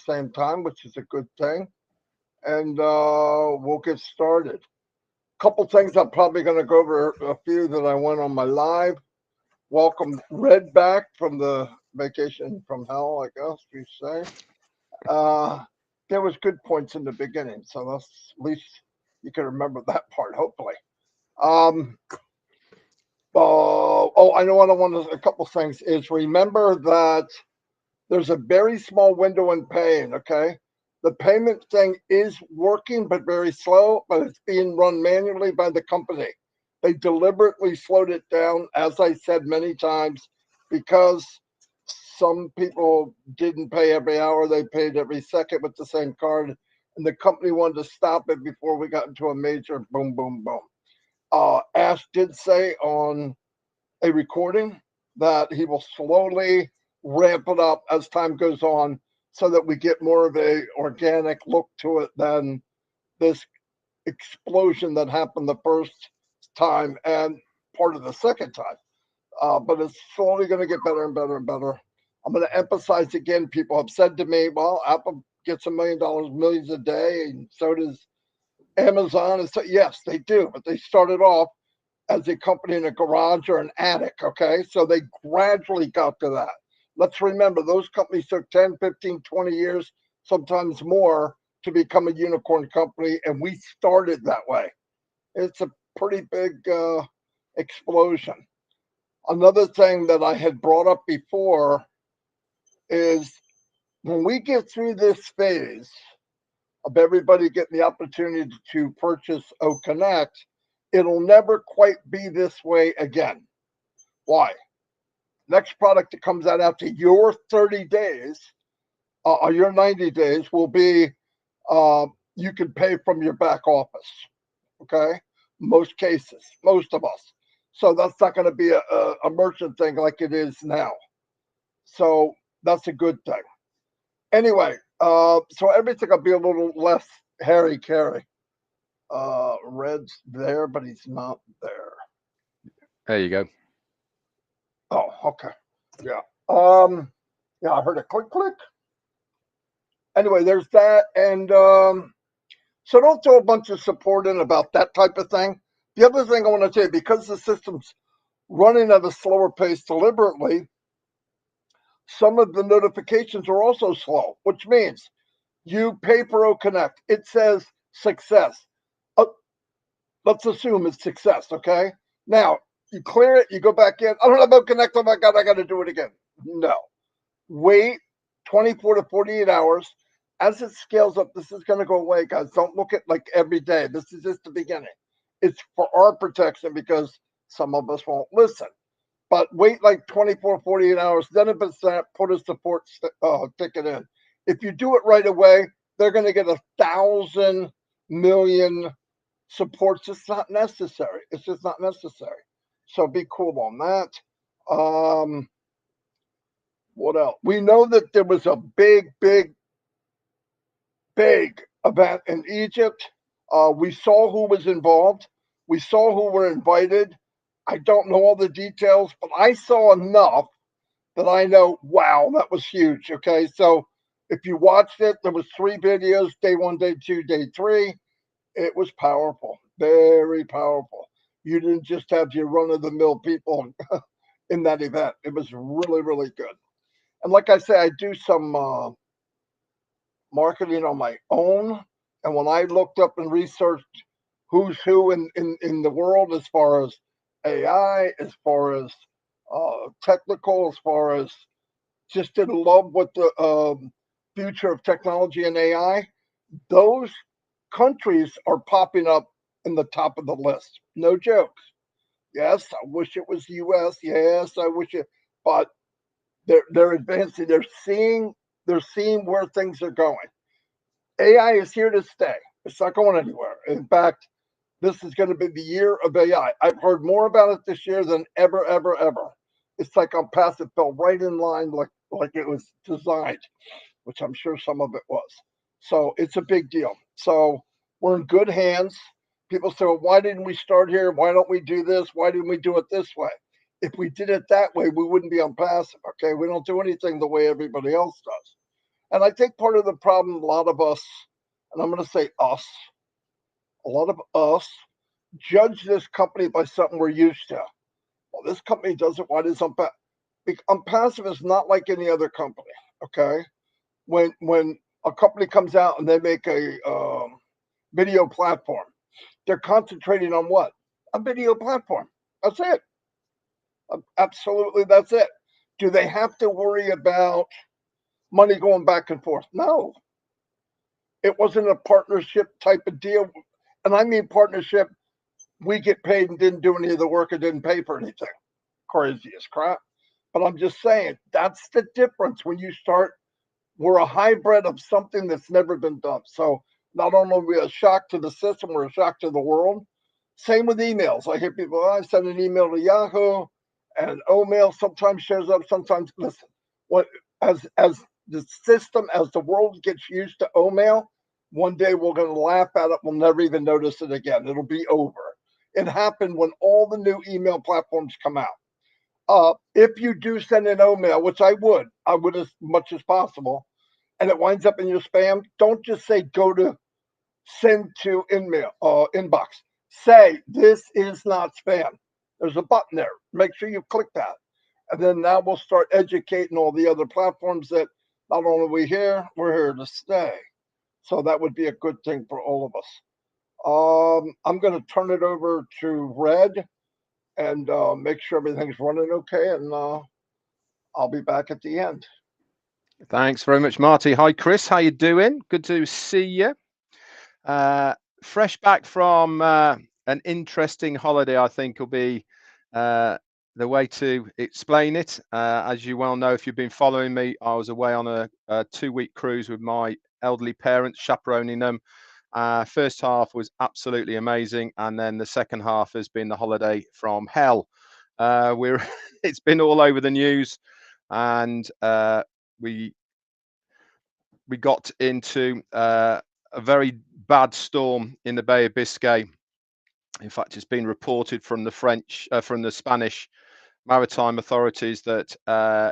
same time, which is a good thing. And we'll get started. Couple things I'm probably going to go over a few that I went on my live. Welcome Red back from the vacation from hell, I guess you say. Uh, there was good points in the beginning, so that's at least you can remember that part. Hopefully. Um, I know what I want to. A couple things is remember that there's a very small window in paying. Okay, the payment thing is working, but very slow. But it's being run manually by the company. They deliberately slowed it down, as I said many times, because some people didn't pay every hour; they paid every second with the same card, and the company wanted to stop it before we got into a major boom, boom, boom. Ash did say on a recording that he will slowly ramp it up as time goes on so that we get more of a organic look to it than this explosion that happened the first time and part of the second time. But it's slowly going to get better and better and better. I'm going to emphasize again, people have said to me, well, Apple gets $1 million, millions a day, and so does Amazon. And so, yes, they do, but they started off as a company in a garage or an attic, okay? So they gradually got to that. Let's remember, those companies took 10, 15, 20 years, sometimes more, to become a unicorn company, and we started that way. It's a pretty big explosion. Another thing that I had brought up before is when we get through this phase of everybody getting the opportunity to purchase O Connect, it'll never quite be this way again. Why? Next product that comes out after your 30 days or your 90 days will be you can pay from your back office. Okay? Most cases, most of us. So that's not going to be a merchant thing like it is now. So that's a good thing. Anyway, so everything will be a little less hairy carry. Red's there, but he's not there. There you go. Oh, okay. Yeah. Yeah, I heard a click click. Anyway, there's that. And so don't throw a bunch of support in about that type of thing. The other thing I want to tell you, because the system's running at a slower pace deliberately, some of the notifications are also slow, which means you pay for O Connect. It says success. Uh, let's assume it's success, okay? Now, you clear it, you go back in. I don't have O Connect. Oh my God, I got to do it again. No. Wait 24 to 48 hours. As it scales up, this is going to go away, guys. Don't look at like every day. This is just the beginning. It's for our protection because some of us won't listen. But wait like 24, 48 hours, then if it's that, put a support ticket in. If you do it right away, they're going to get 1,000,000,000 supports. It's not necessary. It's just not necessary. So be cool on that. Um, what else? We know that there was a big, big, big event in Egypt. We saw who was involved. We saw who were invited. I don't know all the details, but I saw enough that I know, wow, that was huge. Okay, so if you watched it, there was 3 videos: day one, day two, day three. It was powerful, very powerful. You didn't just have your run of the mill people in that event. It was really, really good. And like I say, I do some marketing on my own. And when I looked up and researched who's who in the world as far as AI, as far as technical, as far as just in love with the future of technology and AI, those countries are popping up in the top of the list. No jokes. Yes, I wish it was US. Yes, I wish it, but they're advancing. They're seeing where things are going. AI is here to stay. It's not going anywhere. In fact, this is going to be the year of AI. I've heard more about it this year than ever, ever, ever. It's like ONPASSIVE fell right in line, like it was designed, which I'm sure some of it was. So it's a big deal. So we're in good hands. People say, well, why didn't we start here? Why don't we do this? Why didn't we do it this way? If we did it that way, we wouldn't be on passive. Okay, we don't do anything the way everybody else does. And I think part of the problem, a lot of us, and I'm going to say us, a lot of us judge this company by something we're used to. Well, this company does it. Why does Unpassive is not like any other company? Okay, when a company comes out and they make a video platform, they're concentrating on what? A video platform. That's it. Absolutely, that's it. Do they have to worry about money going back and forth? No, it wasn't a partnership type of deal. And I mean partnership, we get paid and didn't do any of the work and didn't pay for anything. Crazy as crap. But I'm just saying, that's the difference when you start. We're a hybrid of something that's never been done. So not only are we a shock to the system, we're a shock to the world. Same with emails. I hear people, I send an email to Yahoo, and Omail sometimes shows up. Sometimes, listen, what as the system, as the world gets used to Omail, one day we're going to laugh at it. We'll never even notice it again. It'll be over. It happened when all the new email platforms come out. If you do send an Omail, which I would as much as possible, and it winds up in your spam, don't just say go to send to inbox. Say this is not spam. There's a button there. Make sure you click that, and then now we'll start educating all the other platforms that not only are we here, we're here to stay. So that would be a good thing for all of us. I'm going to turn it over to Red and make sure everything's running okay, and I'll be back at the end. Thanks very much, Marty. Hi, Chris. How you doing? Good to see you. Fresh back from an interesting holiday, I think will be the way to explain it. As you well know, if you've been following me, I was away on a 2-week cruise with my elderly parents, chaperoning them. First half was absolutely amazing, and then the second half has been the holiday from hell. It's been all over the news, and we got into a very bad storm in the Bay of Biscay. In fact, it's been reported from the Spanish maritime authorities that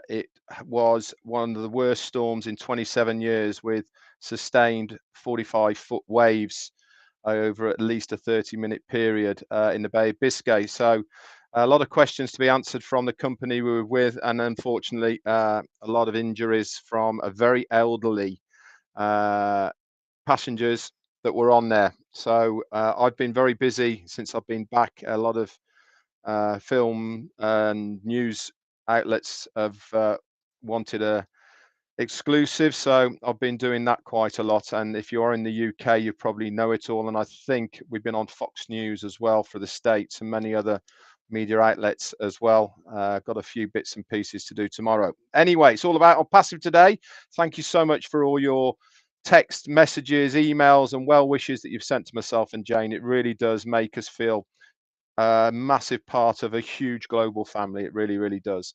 it was one of the worst storms in 27 years, with sustained 45-foot waves over at least a 30-minute period in the Bay of Biscay. So a lot of questions to be answered from the company we were with, and unfortunately a lot of injuries from a very elderly passengers that were on there. So I've been very busy since I've been back. A lot of film and news outlets have wanted a exclusive, so I've been doing that quite a lot. And if you are in the UK, you probably know it all. And I think we've been on Fox News as well for the States, and many other media outlets as well. Got a few bits and pieces to do tomorrow. Anyway, it's all about ONPASSIVE today. Thank you so much for all your text messages, emails, and well wishes that you've sent to myself and Jane. It really does make us feel a massive part of a huge global family. It really, really does.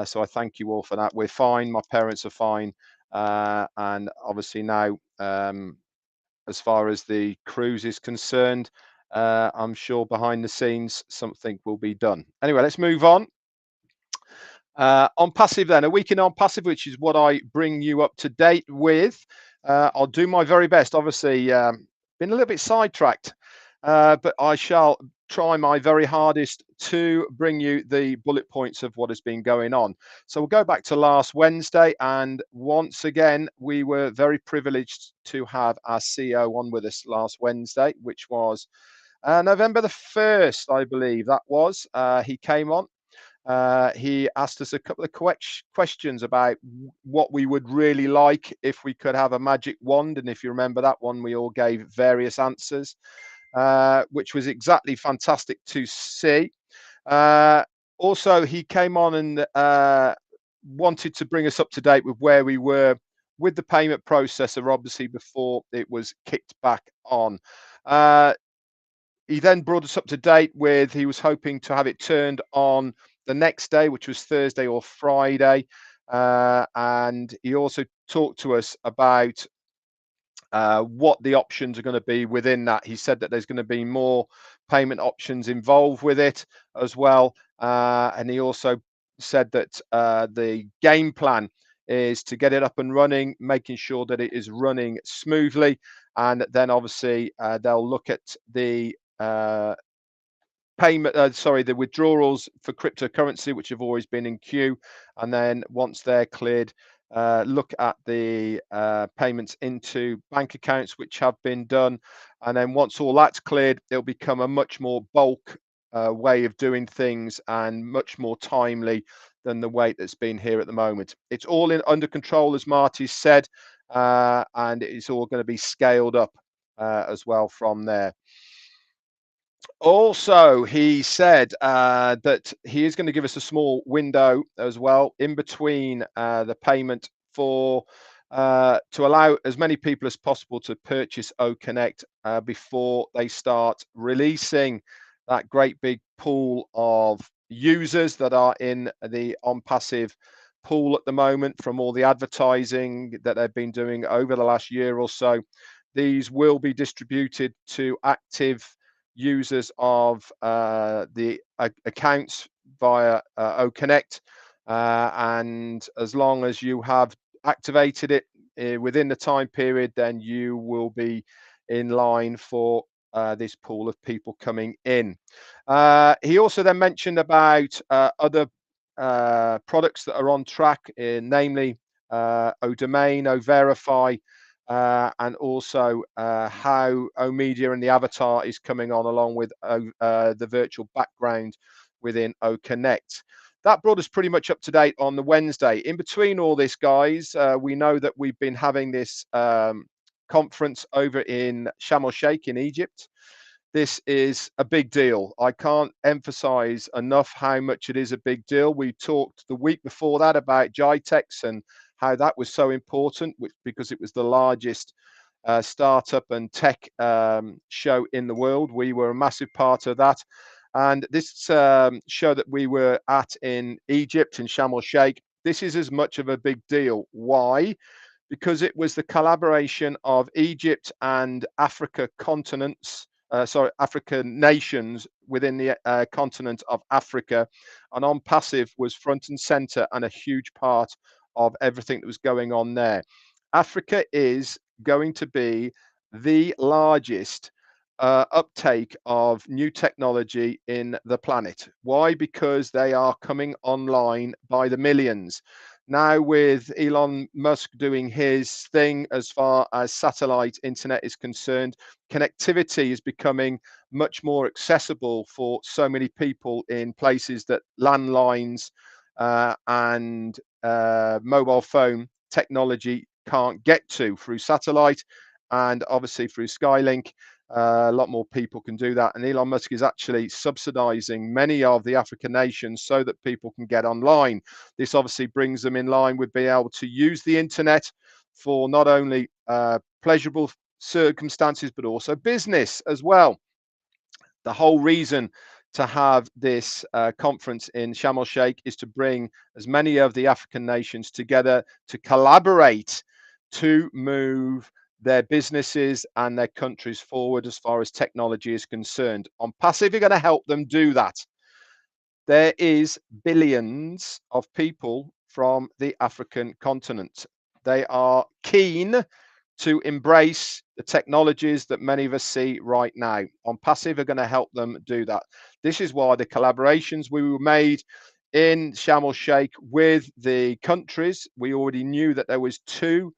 So I thank you all for that. We're fine. My parents are fine. And obviously now, as far as the cruise is concerned, I'm sure behind the scenes something will be done. Anyway, let's move on. ONPASSIVE then, a week in ONPASSIVE, which is what I bring you up to date with. I'll do my very best. Obviously, been a little bit sidetracked, but I shall try my very hardest to bring you the bullet points of what has been going on. So we'll go back to last Wednesday, and once again we were very privileged to have our CEO on with us last Wednesday, which was November the 1st, I believe that was. He came on. He asked us a couple of questions about what we would really like if we could have a magic wand, and if you remember that one, we all gave various answers. Which was exactly fantastic to see. Also, he came on and wanted to bring us up to date with where we were with the payment processor, obviously, before it was kicked back on. He then brought us up to date with, he was hoping to have it turned on the next day, which was Thursday or Friday. And he also talked to us about what the options are going to be within that. He said that there's going to be more payment options involved with it as well. And he also said that the game plan is to get it up and running, making sure that it is running smoothly, and then obviously they'll look at the the withdrawals for cryptocurrency, which have always been in queue, and then once they're cleared, look at the payments into bank accounts which have been done, and then once all that's cleared, it'll become a much more bulk way of doing things and much more timely than the way that's been here at the moment. It's all under control, as Marty said, and it's all going to be scaled up as well from there. Also, he said that he is going to give us a small window as well in between the payment for to allow as many people as possible to purchase OConnect before they start releasing that great big pool of users that are in the OnPassive pool at the moment from all the advertising that they've been doing over the last year or so. These will be distributed to active users of the accounts via OConnect, and as long as you have activated it within the time period, then you will be in line for this pool of people coming in. He also then mentioned about other products that are on track, namely ODomain, OVerify, and also how OMedia and the avatar is coming on along with the virtual background within OConnect. That brought us pretty much up to date on the Wednesday. In between all this, guys, we know that we've been having this conference over in Sharm el-Sheikh in Egypt. This is a big deal. I can't emphasize enough how much it is a big deal. We talked the week before that about GITEX and how that was so important, because it was the largest startup and tech show in the world. We were a massive part of that. And this show that we were at in Egypt, in Sharm el-Sheikh, this is as much of a big deal. Why? Because it was the collaboration of Egypt and African nations within the continent of Africa, and OnPassive was front and center and a huge part of everything that was going on there. Africa is going to be the largest uptake of new technology in the planet. Why? Because they are coming online by the millions. Now, with Elon Musk doing his thing as far as satellite internet is concerned, connectivity is becoming much more accessible for so many people in places that landlines and mobile phone technology can't get to through satellite, and obviously through Skylink. A lot more people can do that, and Elon Musk is actually subsidizing many of the African nations so that people can get online. This obviously brings them in line with being able to use the internet for not only pleasurable circumstances but also business as well. The whole reason to have this conference in Sharm el-Sheikh is to bring as many of the African nations together to collaborate to move their businesses and their countries forward as far as technology is concerned. OnPassive are going to help them do that. There is billions of people from the African continent. They are keen to embrace the technologies that many of us see right now. OnPassive are going to help them do that. This is why the collaborations we were made in Sharm el-Sheikh with the countries, we already knew that there was two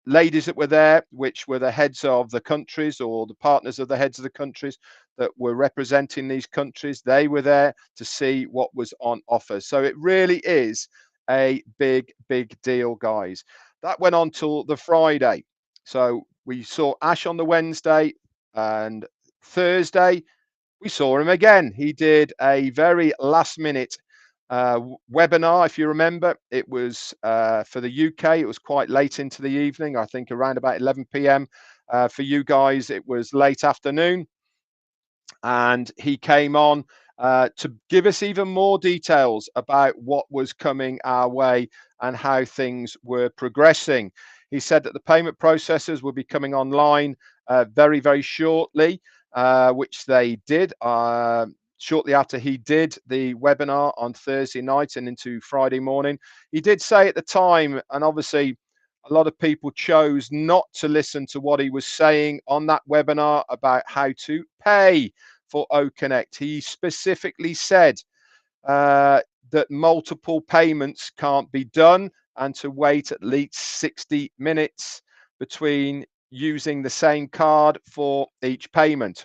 ladies that were there, which were the heads of the countries or the partners of the heads of the countries that were representing these countries. They were there to see what was on offer. So it really is a big, big deal, guys. That went on till the Friday. So we saw Ash on the Wednesday, and Thursday we saw him again. He did a very last minute webinar. If you remember, it was for the UK. It was quite late into the evening, I think around about 11 p.m. For you guys, it was late afternoon. And he came on to give us even more details about what was coming our way and how things were progressing. He said that the payment processors will be coming online very, very shortly, which they did. shortly after he did the webinar on Thursday night and into Friday morning. He did say at the time, and obviously a lot of people chose not to listen to what he was saying on that webinar about how to pay for OConnect. He specifically said that multiple payments can't be done and to wait at least 60 minutes between using the same card for each payment.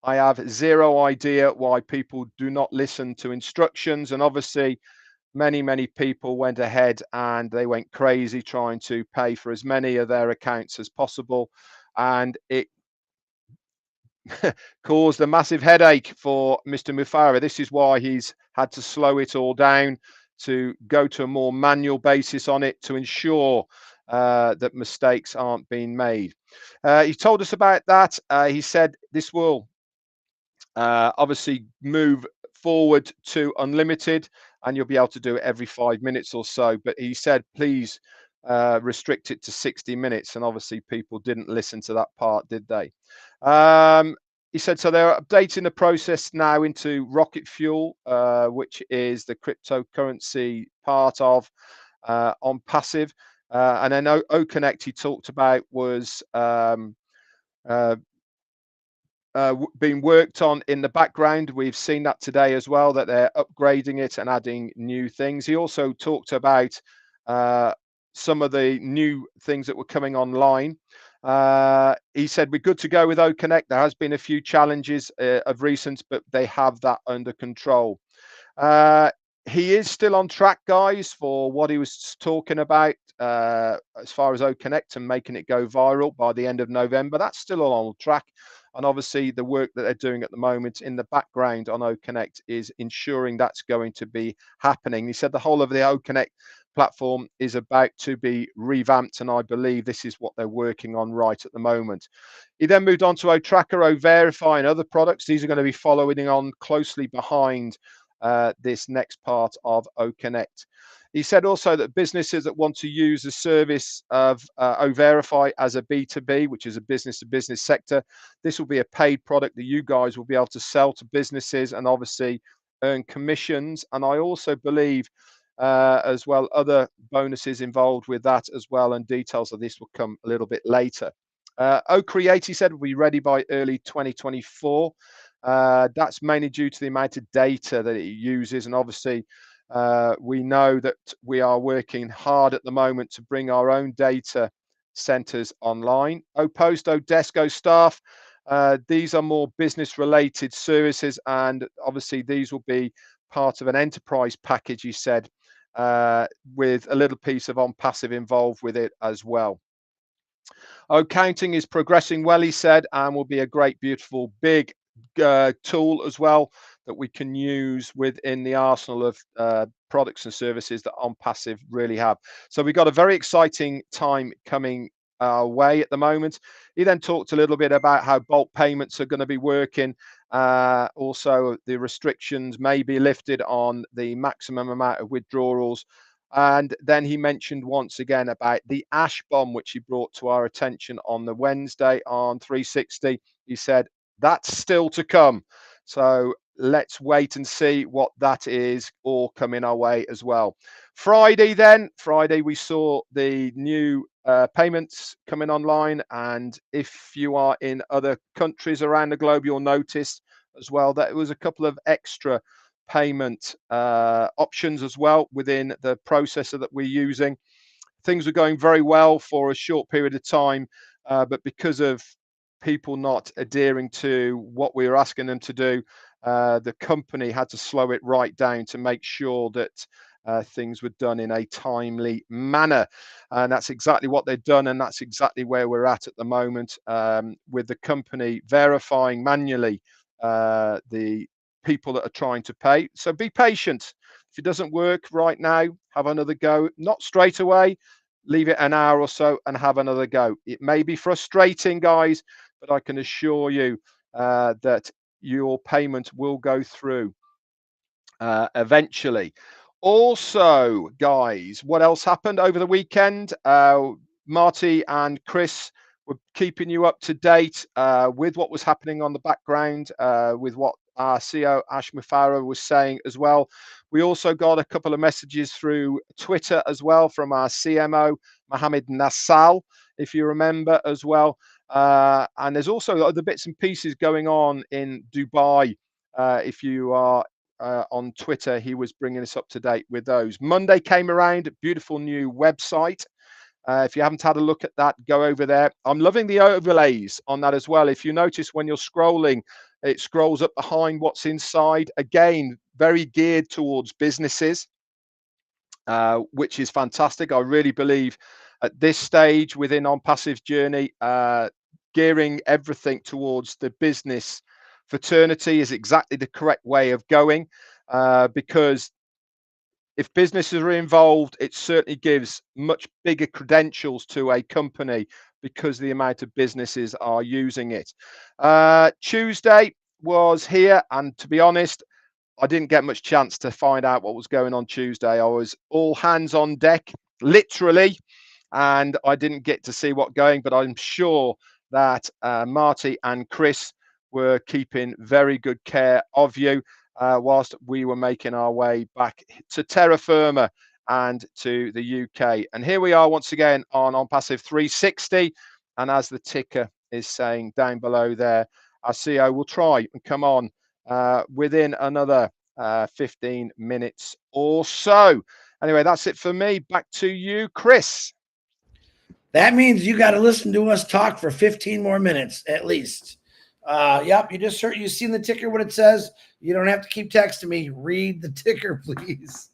I have zero idea why people do not listen to instructions, and obviously many people went ahead and they went crazy trying to pay for as many of their accounts as possible, and it caused a massive headache for Mr. Mufara. This is why he's had to slow it all down, to go to a more manual basis on it to ensure that mistakes aren't being made. He told us about that. He said this will obviously move forward to unlimited, and you'll be able to do it every 5 minutes or so. But he said, please restrict it to 60 minutes. And obviously people didn't listen to that part, did they? He said, so they're updating the process now into Rocket Fuel, which is the cryptocurrency part of ONPASSIVE. And then OConnect he talked about was being worked on in the background. We've seen that today as well, that they're upgrading it and adding new things. He also talked about some of the new things that were coming online. He said we're good to go with OConnect. There has been a few challenges of recent, but they have that under control. He is still on track, guys, for what he was talking about as far as OConnect and making it go viral by the end of November. That's still on track. And obviously the work that they're doing at the moment in the background on OConnect is ensuring that's going to be happening. He said the whole of the OConnect platform is about to be revamped, and I believe this is what they're working on right at the moment. He then moved on to OTracker, OVerify, and other products. These are going to be following on closely behind this next part of OConnect. He said also that businesses that want to use the service of OVerify as a B2B, which is a business-to-business sector, this will be a paid product that you guys will be able to sell to businesses and obviously earn commissions. And I also believe as well other bonuses involved with that as well, and details of this will come a little bit later. OCreate, he said, will be ready by early 2024. That's mainly due to the amount of data that it uses, and obviously we know that we are working hard at the moment to bring our own data centers online. OPost, Odesk, OStaff, these are more business related services, and obviously these will be part of an enterprise package, he said, with a little piece of ONPASSIVE involved with it as well. Accounting is progressing well, he said, and will be a great, beautiful, big tool as well that we can use within the arsenal of products and services that ONPASSIVE really have. So we've got a very exciting time coming our way at the moment. He then talked a little bit about how bulk payments are going to be working. Also, the restrictions may be lifted on the maximum amount of withdrawals. And then he mentioned once again about the ash bomb, which he brought to our attention on the Wednesday on 360. He said, that's still to come. So let's wait and see what that is all coming our way as well. Friday, we saw the new payments coming online. And if you are in other countries around the globe, you'll notice as well that it was a couple of extra payment options as well within the processor that we're using. Things were going very well for a short period of time, but because of people not adhering to what we were asking them to do, the company had to slow it right down to make sure that things were done in a timely manner. And that's exactly what they've done, and that's exactly where we're at the moment, with the company verifying manually the people that are trying to pay. So be patient. If it doesn't work right now, have another go. Not straight away. Leave it an hour or so and have another go. It may be frustrating, guys, but I can assure you that your payment will go through eventually. Also, guys, what else happened over the weekend? Marty and Chris were keeping you up to date with what was happening on the background, with what our CEO Ash Mufara was saying as well. We also got a couple of messages through Twitter as well from our CMO Mohammed Nassal, if you remember as well. And there's also other bits and pieces going on in Dubai. If you are on Twitter, he was bringing us up to date with those. Monday came around, beautiful new website. If you haven't had a look at that, go over there. I'm loving the overlays on that as well. If you notice when you're scrolling, it scrolls up behind what's inside. Again, very geared towards businesses, which is fantastic. I really believe at this stage within OnPassive's journey, gearing everything towards the business fraternity is exactly the correct way of going, because if businesses are involved, it certainly gives much bigger credentials to a company because the amount of businesses are using it. Tuesday was here, and to be honest, I didn't get much chance to find out what was going on Tuesday. I was all hands on deck, literally, and I didn't get to see what going, but I'm sure that Marty and Chris were keeping very good care of you whilst we were making our way back to terra firma and to the UK. And here we are once again on OnPassive 360. And as the ticker is saying down below there, our CEO will try and come on within another 15 minutes or so. Anyway, that's it for me. Back to you, Chris. That means you got to listen to us talk for 15 more minutes at least. Yep, you just heard, you seen the ticker, what it says. You don't have to keep texting me. Read the ticker, please.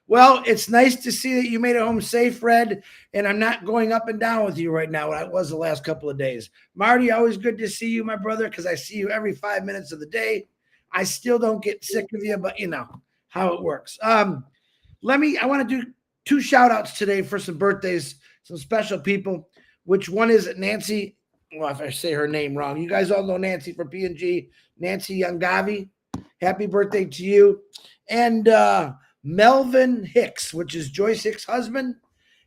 Well, it's nice to see that you made it home safe, Red, and I'm not going up and down with you right now. I was the last couple of days. Marty, always good to see you, my brother, because I see you every 5 minutes of the day. I still don't get sick of you, but you know how it works. I want to do 2 shout outs today for some birthdays, some special people, which one is Nancy. Well, if I say her name wrong, you guys all know Nancy from P&G, Nancy Youngavi. Happy birthday to you. And Melvin Hicks, which is Joyce Hicks' husband.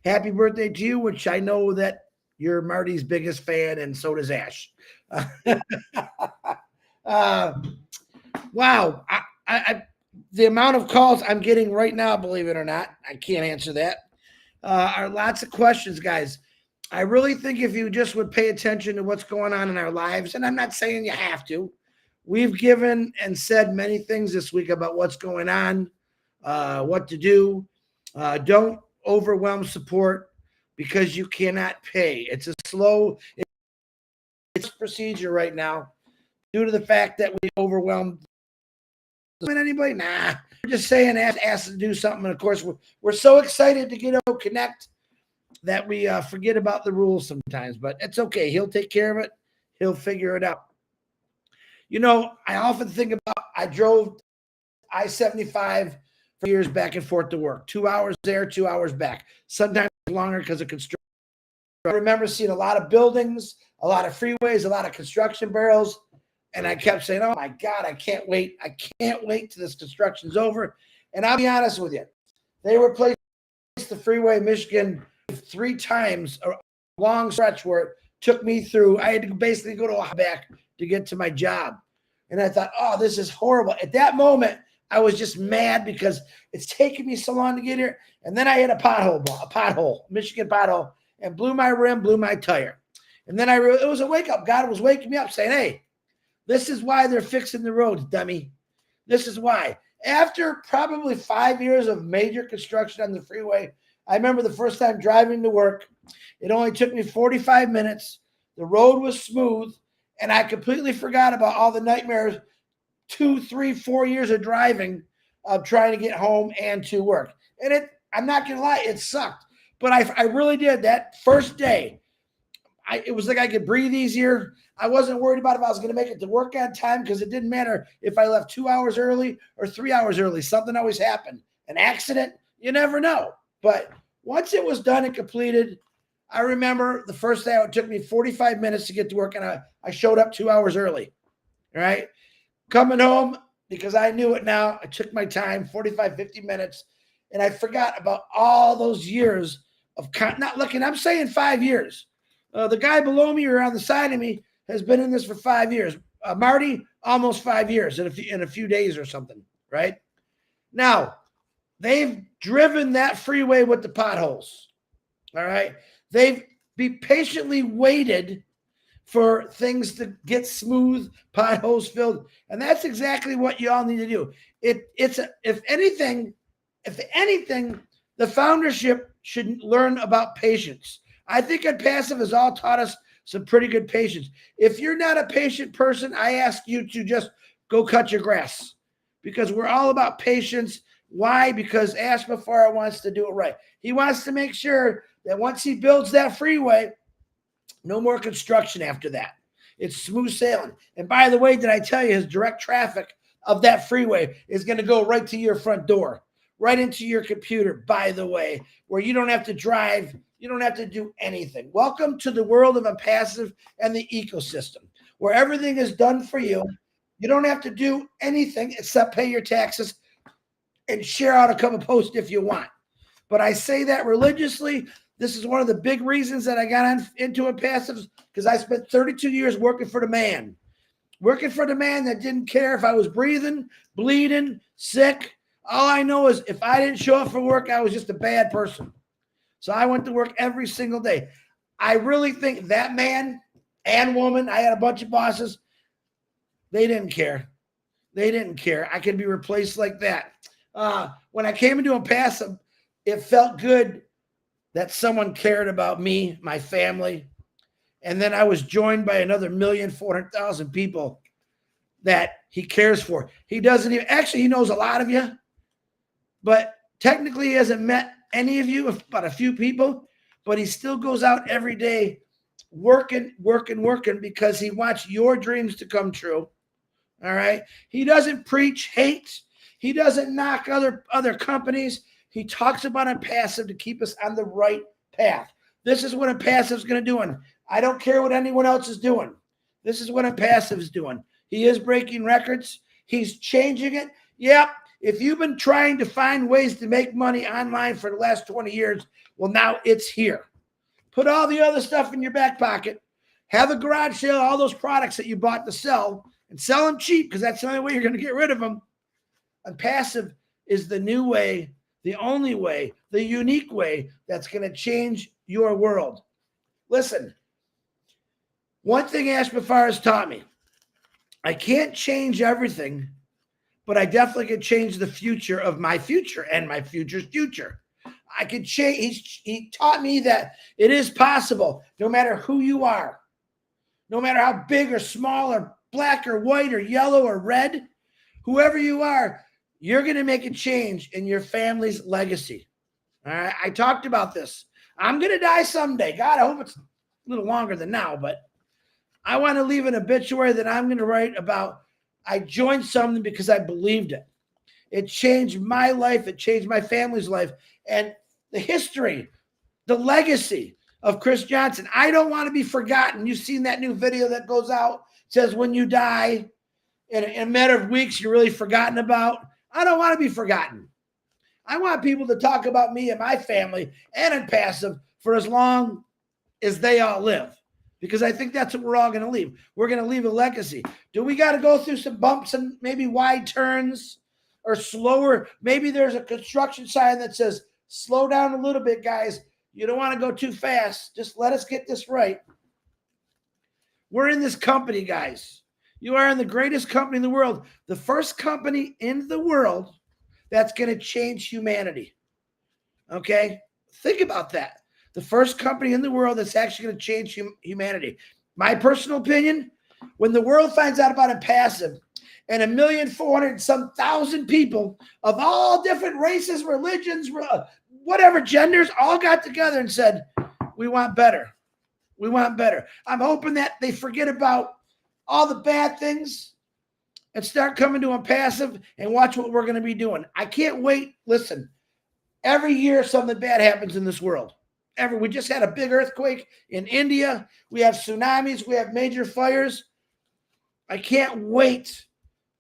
Happy birthday to you, which I know that you're Marty's biggest fan, and so does Ash. Wow. The amount of calls I'm getting right now, believe it or not, I can't answer that, are lots of questions, guys. I really think if you just would pay attention to what's going on in our lives, and I'm not saying you have to, we've given and said many things this week about what's going on, what to do. Don't overwhelm support because you cannot pay. It's a slow procedure right now due to the fact that we overwhelmed anybody. Nah, we're just saying ask to do something. And of course, we're so excited to get out connect that we forget about the rules sometimes, but it's okay. He'll take care of it. He'll figure it out. You know, I often think about, I drove I-75 for years back and forth to work. 2 hours there, 2 hours back. Sometimes longer because of construction. I remember seeing a lot of buildings, a lot of freeways, a lot of construction barrels. And I kept saying, oh my God, I can't wait. I can't wait till this construction's over. And I'll be honest with you. They replaced the freeway in Michigan 3 times, a long stretch where it took me through. I had to basically go to a back to get to my job. And I thought, oh, this is horrible. At that moment, I was just mad because it's taken me so long to get here. And then I hit a pothole, Michigan pothole, and blew my rim, blew my tire. And then it was a wake up. God was waking me up saying, hey, this is why they're fixing the roads, dummy. This is why. After probably 5 years of major construction on the freeway, I remember the first time driving to work. It only took me 45 minutes. The road was smooth, and I completely forgot about all the nightmares 2, 3, 4 years of driving, of trying to get home and to work. And I'm not going to lie, it sucked. But I really did. That first day, it was like I could breathe easier. I wasn't worried about if I was going to make it to work on time because it didn't matter if I left 2 hours early or 3 hours early. Something always happened. An accident, you never know. But once it was done and completed, I remember the first day it took me 45 minutes to get to work, and I showed up 2 hours early. All right. Coming home, because I knew it now, I took my time, 45, 50 minutes, and I forgot about all those years of not looking. I'm saying 5 years. The guy below me or on the side of me has been in this for 5 years. Marty, almost 5 years in a few days or something, right? Now, they've driven that freeway with the potholes, all right? They've patiently waited for things to get smooth, potholes filled, and that's exactly what you all need to do. If anything, the foundership should learn about patience. I think ONPASSIVE has all taught us some pretty good patience. If you're not a patient person, I ask you to just go cut your grass, because we're all about patience. Why? Because Ashbafara wants to do it right. He wants to make sure that once he builds that freeway, no more construction after that. It's smooth sailing. And by the way, did I tell you his direct traffic of that freeway is going to go right to your front door, right into your computer, by the way, where you don't have to drive. You don't have to do anything. Welcome to the world of ONPASSIVE and the ecosystem, where everything is done for you. You don't have to do anything except pay your taxes and share out a couple posts if you want. But I say that religiously. This is one of the big reasons that I got into ONPASSIVE, because I spent 32 years working for the man that didn't care if I was breathing, bleeding, sick. All I know is if I didn't show up for work, I was just a bad person. So I went to work every single day. I really think that man and woman, I had a bunch of bosses, they didn't care. They didn't care. I could be replaced like that. When I came into ONPASSIVE, it felt good that someone cared about me, my family. And then I was joined by another 1,400,000 people that he cares for. He doesn't even, actually, he knows a lot of you, but technically he hasn't met any of you, but a few people, but he still goes out every day working because he wants your dreams to come true. All right. He doesn't preach hate. He doesn't knock other companies. He talks about ONPASSIVE to keep us on the right path. This is what ONPASSIVE is going to do. And I don't care what anyone else is doing. This is what ONPASSIVE is doing. He is breaking records. He's changing it. Yep. If you've been trying to find ways to make money online for the last 20 years, well, now it's here. Put all the other stuff in your back pocket. Have a garage sale, all those products that you bought to sell, and sell them cheap, because that's the only way you're going to get rid of them. ONPASSIVE is the new way, the only way, the unique way that's going to change your world. Listen, one thing Ashbafara has taught me, I can't change everything, but I definitely can change the future of my future and my future's future. I can change. He taught me that it is possible, no matter who you are, no matter how big or small or black or white or yellow or red, whoever you are, you're going to make a change in your family's legacy. All right. I talked about this. I'm going to die someday. God, I hope it's a little longer than now, but I want to leave an obituary that I'm going to write about. I joined something because I believed it. It changed my life. It changed my family's life. And the history, the legacy of Chris Johnson, I don't want to be forgotten. You've seen that new video that goes out. It says when you die, in a matter of weeks, you're really forgotten about. I don't want to be forgotten. I want people to talk about me and my family and ONPASSIVE for as long as they all live, because I think that's what we're all going to leave. We're going to leave a legacy. Do we got to go through some bumps and maybe wide turns or slower? Maybe there's a construction sign that says, slow down a little bit, guys. You don't want to go too fast. Just let us get this right. We're in this company, guys. You are in the greatest company in the world. The first company in the world that's going to change humanity. Okay? Think about that. The first company in the world that's actually going to change humanity. My personal opinion, when the world finds out about ONPASSIVE and 1,400,000 people of all different races, religions, whatever genders, all got together and said, we want better. We want better. I'm hoping that they forget about all the bad things and start coming to ONPASSIVE and watch what we're going to be doing. I can't wait. Listen, every year something bad happens in this world. We just had a big earthquake in India. We have tsunamis. We have major fires. I can't wait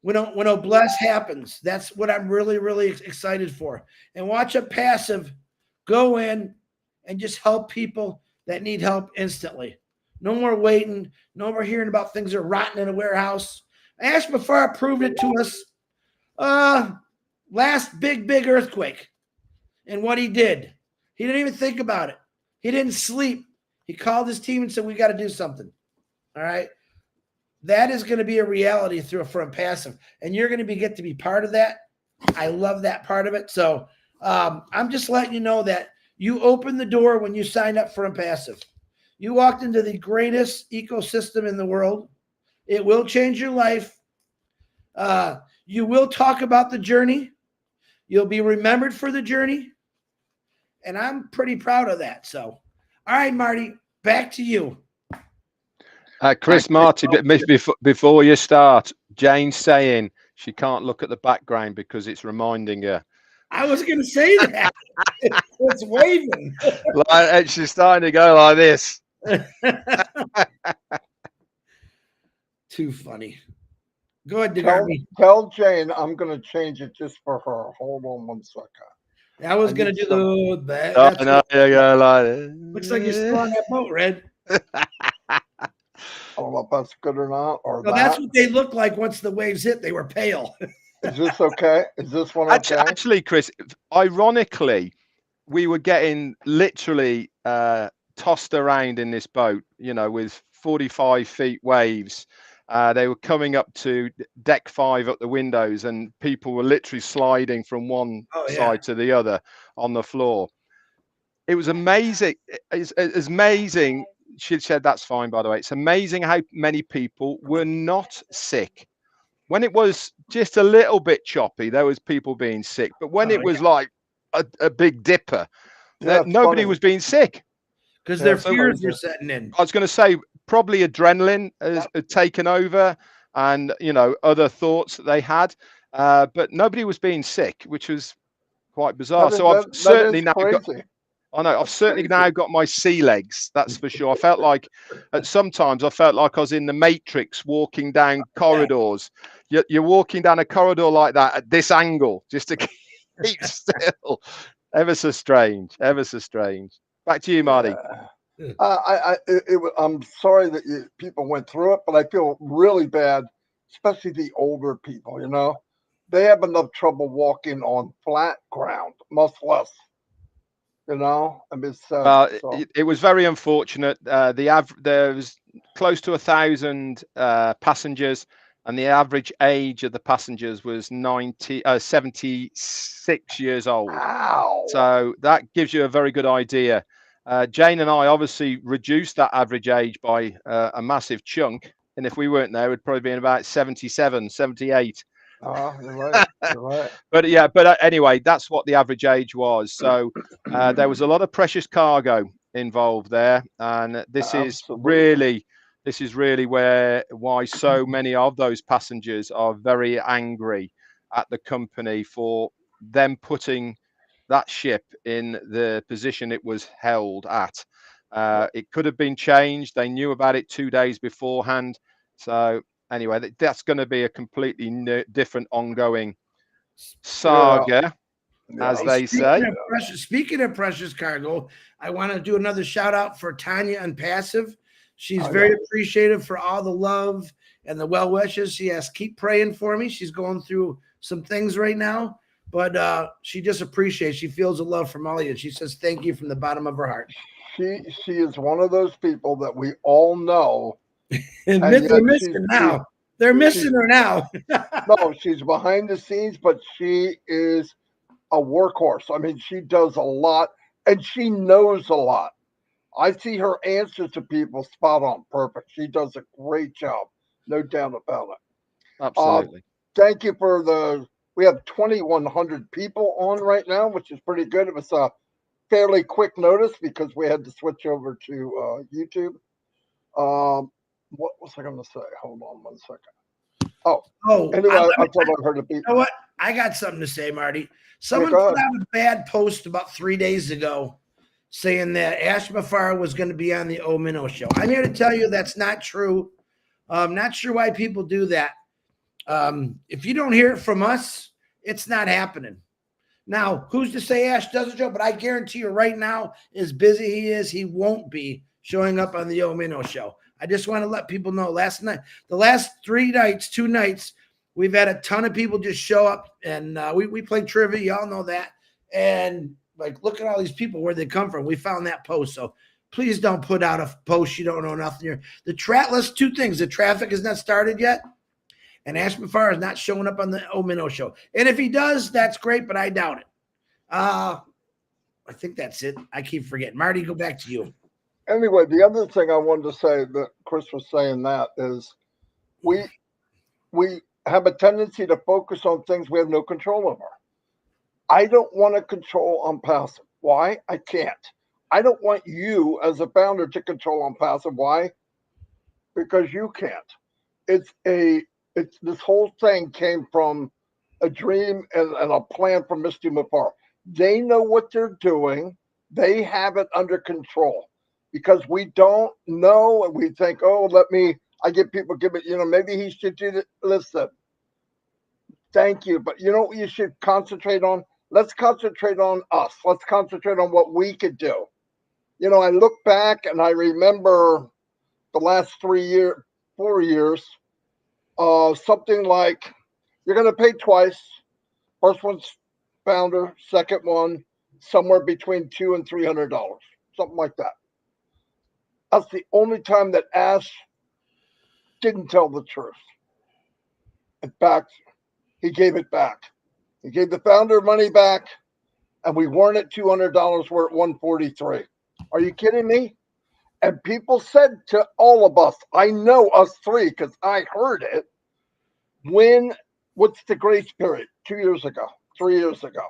when Bless happens. That's what I'm really, really excited for. And watch ONPASSIVE go in and just help people that need help instantly. No more waiting. No more hearing about things that are rotten in a warehouse. Ash Mafar proved it to us. Last big earthquake. And what he did, he didn't even think about it. He didn't sleep. He called his team and said, we got to do something. All right. That is going to be a reality for ONPASSIVE. And you're going to get to be part of that. I love that part of it. So I'm just letting you know that you opened the door when you signed up for ONPASSIVE. You walked into the greatest ecosystem in the world. It will change your life. You will talk about the journey. You'll be remembered for the journey. And I'm pretty proud of that. So, all right, Marty, back to you. Chris, Marty, before you start, Jane's saying she can't look at the background because it's reminding her. I was going to say that. It's waving. Like, she's starting to go like this. Too funny. Go ahead, tell Jane I'm going to change it just for her. Hold on one second. I was going to do the... Looks like you're still on that boat, Red. I don't know if that's good or not. That's what they look like once the waves hit. They were pale. Is this okay? Is this one okay? Actually, Chris, ironically, we were getting literally tossed around in this boat, with 45 feet waves. They were coming up to deck 5 up the windows, and people were literally sliding from one side to the other on the floor. It was amazing. It's amazing. She said that's fine, by the way. It's amazing how many people were not sick. When it was just a little bit choppy, there was people being sick. But when it was like a big dipper, nobody was being sick. Because their fears were setting in. I was going to say, probably adrenaline has taken over, and other thoughts that they had, but nobody was being sick, which was quite bizarre. I've certainly now got my sea legs, that's for sure. I felt like sometimes I was in the Matrix walking down corridors. You're walking down a corridor like that at this angle just to keep still. Ever so strange. Back to you, Marty. I'm sorry that people went through it, but I feel really bad, especially the older people. They have enough trouble walking on flat ground, much less. It was very unfortunate. There was close to 1,000 passengers, and the average age of the passengers was 76 years old. Wow. So that gives you a very good idea. Jane and I obviously reduced that average age by a massive chunk. And if we weren't there, we'd probably been about 77, 78. You're right. But anyway, that's what the average age was. So there was a lot of precious cargo involved there. And this is really why so many of those passengers are very angry at the company for them putting that ship in the position it was held at. It could have been changed. They knew about it 2 days beforehand. So anyway, that's going to be a completely different ongoing saga, as they say. Speaking of precious cargo, I want to do another shout out for Tanya ONPASSIVE. She's very appreciative for all the love and the well wishes. She has keep praying for me. She's going through some things right now. But she just appreciates. She feels the love from all of you. She says thank you from the bottom of her heart. She is one of those people that we all know. And they're missing now. They're missing her now. No, she's behind the scenes, but she is a workhorse. I mean, she does a lot, and she knows a lot. I see her answers to people spot on, perfect. She does a great job, no doubt about it. Absolutely. Thank you for we have 2,100 people on right now, which is pretty good. It was a fairly quick notice because we had to switch over to YouTube. What was I going to say? Hold on one second. Anyway, I thought I heard a beat. You know what? I got something to say, Marty. Someone put out a bad post about 3 days ago saying that Ash Mafar was going to be on the O Minnow show. I'm here to tell you that's not true. I'm not sure why people do that. If you don't hear it from us, it's not happening. Now, who's to say Ash does a show? But I guarantee you right now, as busy he is, he won't be showing up on the O Minnow show. I just want to let people know the last 3 nights, 2 nights, we've had a ton of people just show up, and we play trivia. Y'all know that. And like, look at all these people, where they come from. We found that post. So please don't put out a post you don't know nothing. Let's 2 things. The traffic has not started yet, and Ashby Farr is not showing up on the Minnow show. And if he does, that's great, but I doubt it. I think that's it. I keep forgetting. Marty, go back to you. Anyway, the other thing I wanted to say that Chris was saying that is we have a tendency to focus on things we have no control over. I don't want to control ONPASSIVE. Why? I can't. I don't want you as a founder to control ONPASSIVE. Why? Because you can't. It's this whole thing came from a dream and a plan from Misty Mafar. They know what they're doing. They have it under control, because we don't know, and we think, oh, I get people give it, maybe he should do it. Listen, thank you. But you know what you should concentrate on? Let's concentrate on us. Let's concentrate on what we could do. I look back and I remember the last 4 years, something like, you're going to pay twice. First one's founder, second one, somewhere between $200 and $300, something like that. That's the only time that Ash didn't tell the truth. In fact, he gave it back. He gave the founder money back, and we weren't at $200. We're at $143. Are you kidding me? And people said to all of us, I know us 3 because I heard it. What's the grace period? 2 years ago, 3 years ago.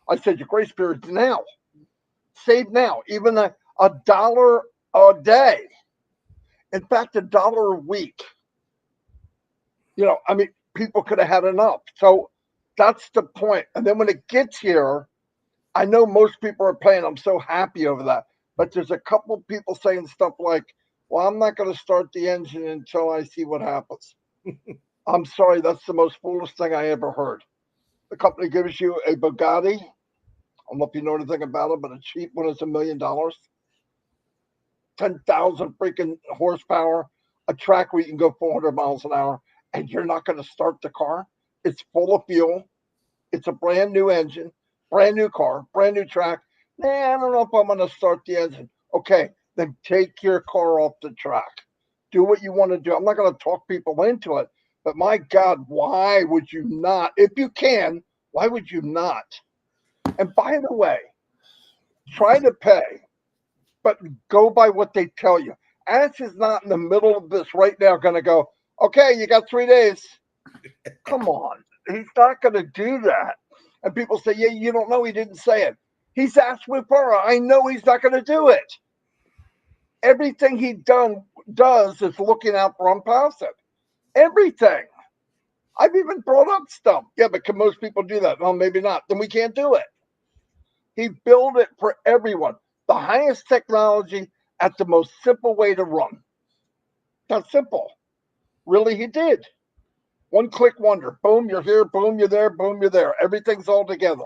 I said, your grace period's now. Save now. Even a $1 a day. In fact, $1 a week. People could have had enough. So that's the point. And then when it gets here, I know most people are paying. I'm so happy over that. But there's a couple people saying stuff like, well, I'm not going to start the engine until I see what happens. I'm sorry. That's the most foolish thing I ever heard. The company gives you a Bugatti. I don't know if you know anything about it, but a cheap one is $1 million. 10,000 freaking horsepower, a track where you can go 400 miles an hour, and you're not going to start the car. It's full of fuel. It's a brand new engine, brand new car, brand new track. I don't know if I'm going to start the engine. Okay, then take your car off the track. Do what you want to do. I'm not going to talk people into it, but my God, why would you not? If you can, why would you not? And by the way, try to pay, but go by what they tell you. Ash is not in the middle of this right now going to go, okay, you got 3 days. Come on. He's not going to do that. And people say, yeah, you don't know. He didn't say it. He's Ash Wipara. I know he's not going to do it. Everything he does is looking out for ONPASSIVE. Everything. I've even brought up stuff. Yeah, but can most people do that? No, maybe not. Then we can't do it. He built it for everyone. The highest technology at the most simple way to run. That's simple. Really, he did. One click wonder. Boom, you're here. Boom, you're there. Boom, you're there. Everything's all together.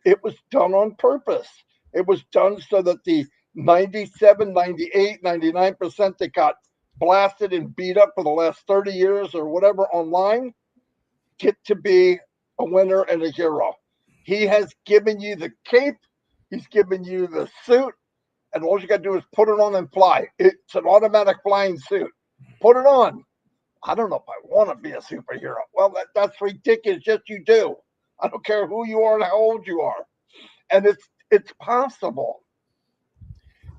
It was done on purpose. It was done so that the 97, 98, 99% that got blasted and beat up for the last 30 years or whatever online get to be a winner and a hero. He has given you the cape. He's given you the suit. And all you got to do is put it on and fly. It's an automatic flying suit. Put it on. I don't know if I want to be a superhero. Well, that's ridiculous. Yes, you do. I don't care who you are and how old you are. And it's possible.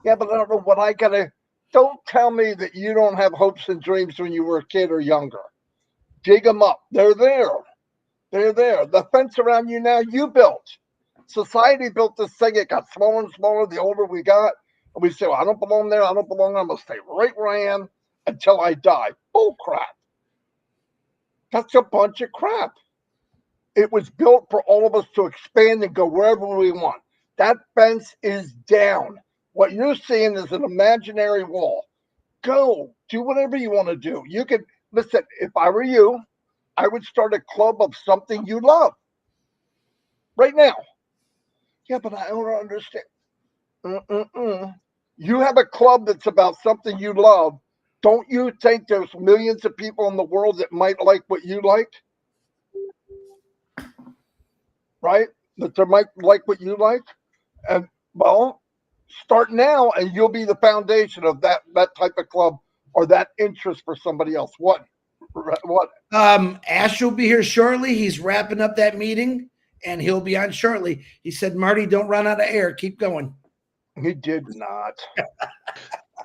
Yeah, but I don't know what I got to. Don't tell me that you don't have hopes and dreams when you were a kid or younger. Dig them up. They're there. They're there. The fence around you now, you built. Society built this thing. It got smaller and smaller the older we got. And we say, well, I don't belong there. I don't belong there. I'm going to stay right where I am until I die. Bull crap. That's a bunch of crap. It was built for all of us to expand and go wherever we want. That fence is down. What you're seeing is an imaginary wall. Go. Do whatever you want to do. You can, listen, if I were you, I would start a club of something you love. Right now. Yeah, but I don't understand. You have a club that's about something you love. Don't you think there's millions of people in the world that might like what you like? Right? That they might like what you like? And well, start now and you'll be the foundation of that type of club or that interest for somebody else. What? Ash will be here shortly. He's wrapping up that meeting and he'll be on shortly. He said, Marty, don't run out of air. Keep going. He did not.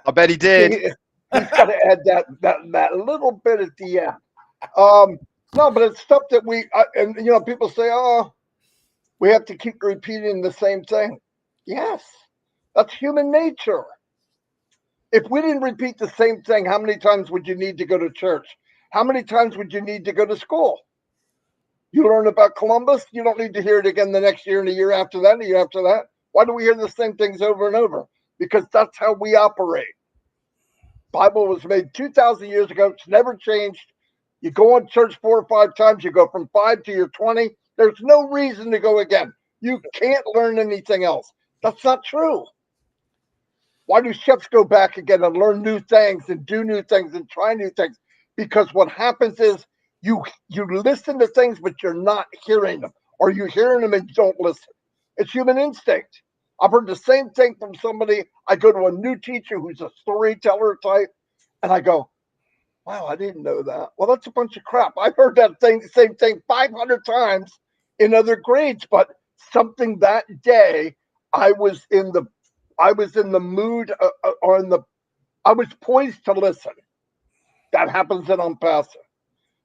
I bet he did. He's got to add that little bit at the end. No, but it's stuff that and people say, oh, we have to keep repeating the same thing. Yes, that's human nature. If we didn't repeat the same thing, how many times would you need to go to church? How many times would you need to go to school? You learn about Columbus, you don't need to hear it again the next year and the year after that and the year after that. Why do we hear the same things over and over? Because that's how we operate. Bible was made 2,000 years ago. It's never changed. You go on church 4 or 5 times. You go from 5 to your 20. There's no reason to go again. You can't learn anything else. That's not true. Why do chefs go back again and learn new things and do new things and try new things? Because what happens is you listen to things, but you're not hearing them, or you're hearing them and don't listen. It's human instinct. I've heard the same thing from somebody. I go to a new teacher who's a storyteller type, and I go, wow, I didn't know that. Well, that's a bunch of crap. I've heard that same thing 500 times in other grades, but something that day I was in the mood I was poised to listen. That happens in ONPASSIVE.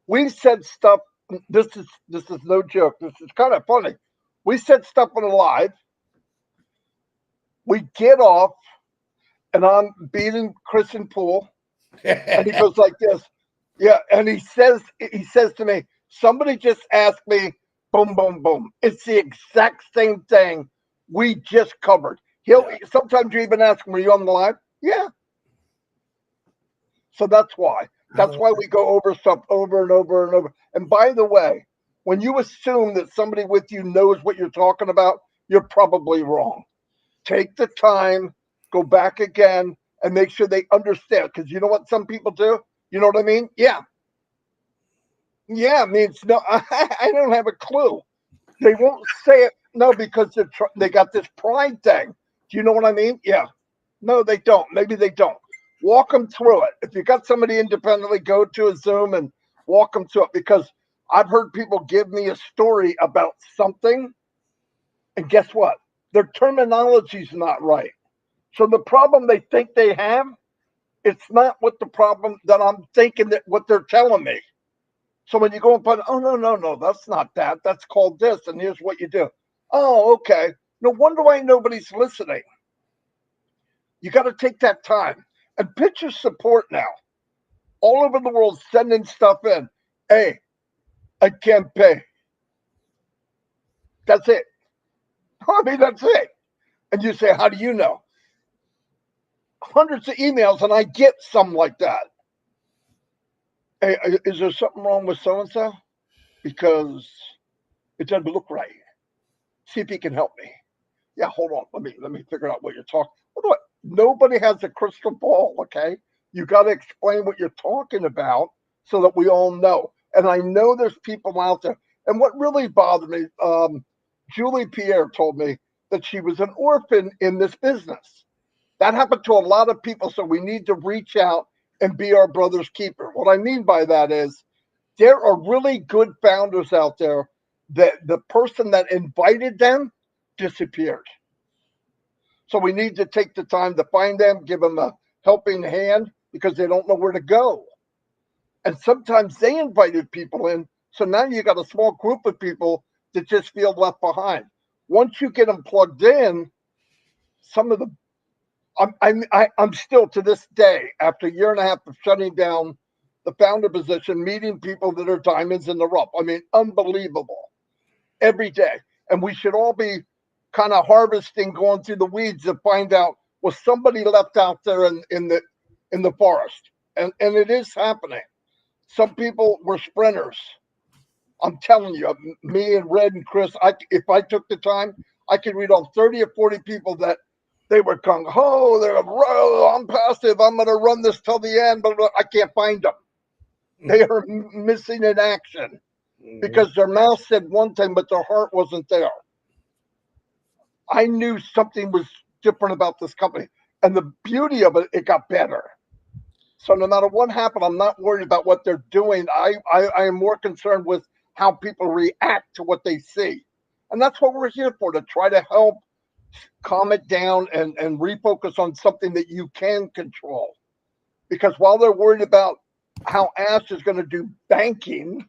We said stuff. This is no joke. This is kind of funny. We said stuff on a live. We get off, and I'm beating Chris in pool, and he goes like this. Yeah, and he says to me, somebody just asked me, boom, boom, boom. It's the exact same thing we just covered. Sometimes you even ask him, were you on the live? Yeah. So that's why. That's why we go over stuff over and over and over. And by the way, when you assume that somebody with you knows what you're talking about, you're probably wrong. Take the time, go back again, and make sure they understand. Because you know what some people do? You know what I mean? Yeah. Yeah, means no, I don't have a clue. They won't say it. No, because they got this pride thing. Do you know what I mean? Yeah. No, they don't. Maybe they don't. Walk them through it. If you got somebody independently, go to a Zoom and walk them through it. Because I've heard people give me a story about something, and guess what? Their terminology's not right. So the problem they think they have, it's not what the problem that I'm thinking that what they're telling me. So when you go and put, oh, no, that's not that. That's called this, and here's what you do. Oh, okay. No wonder why nobody's listening. You got to take that time and pitch your support now. All over the world, sending stuff in. Hey, I can't pay. That's it. I mean, that's it. And you say, how do you know? Hundreds of emails, and I get some like that. Hey, is there something wrong with so-and-so? Because it doesn't look right. See if he can help me. Yeah, hold on. Let me figure out what you're talking. What? Nobody has a crystal ball, okay? You got to explain what you're talking about so that we all know. And I know there's people out there. And what really bothered me, Julie Pierre told me that she was an orphan in this business. That happened to a lot of people. So we need to reach out and be our brother's keeper. What I mean by that is there are really good founders out there that the person that invited them disappeared. So we need to take the time to find them, give them a helping hand because they don't know where to go. And sometimes they invited people in. So now you got a small group of people that just feel left behind. Once you get them plugged in, some of the I'm still to this day, after a year and a half of shutting down the founder position, meeting people that are diamonds in the rough. I mean, unbelievable every day. And we should all be kind of harvesting, going through the weeds to find out was somebody left out there in the forest. And it is happening. Some people were sprinters. I'm telling you, me and Red and Chris, if I took the time, I could read on 30 or 40 people that They were gung ho. They're I'm passive. I'm going to run this till the end, but I can't find them. They are missing in action because their mouth said one thing, but their heart wasn't there. I knew something was different about this company, and the beauty of it, it got better. So no matter what happened, I'm not worried about what they're doing. I am more concerned with how people react to what they see. And that's what we're here for, to try to help calm it down and refocus on something that you can control. Because while they're worried about how Ash is going to do banking,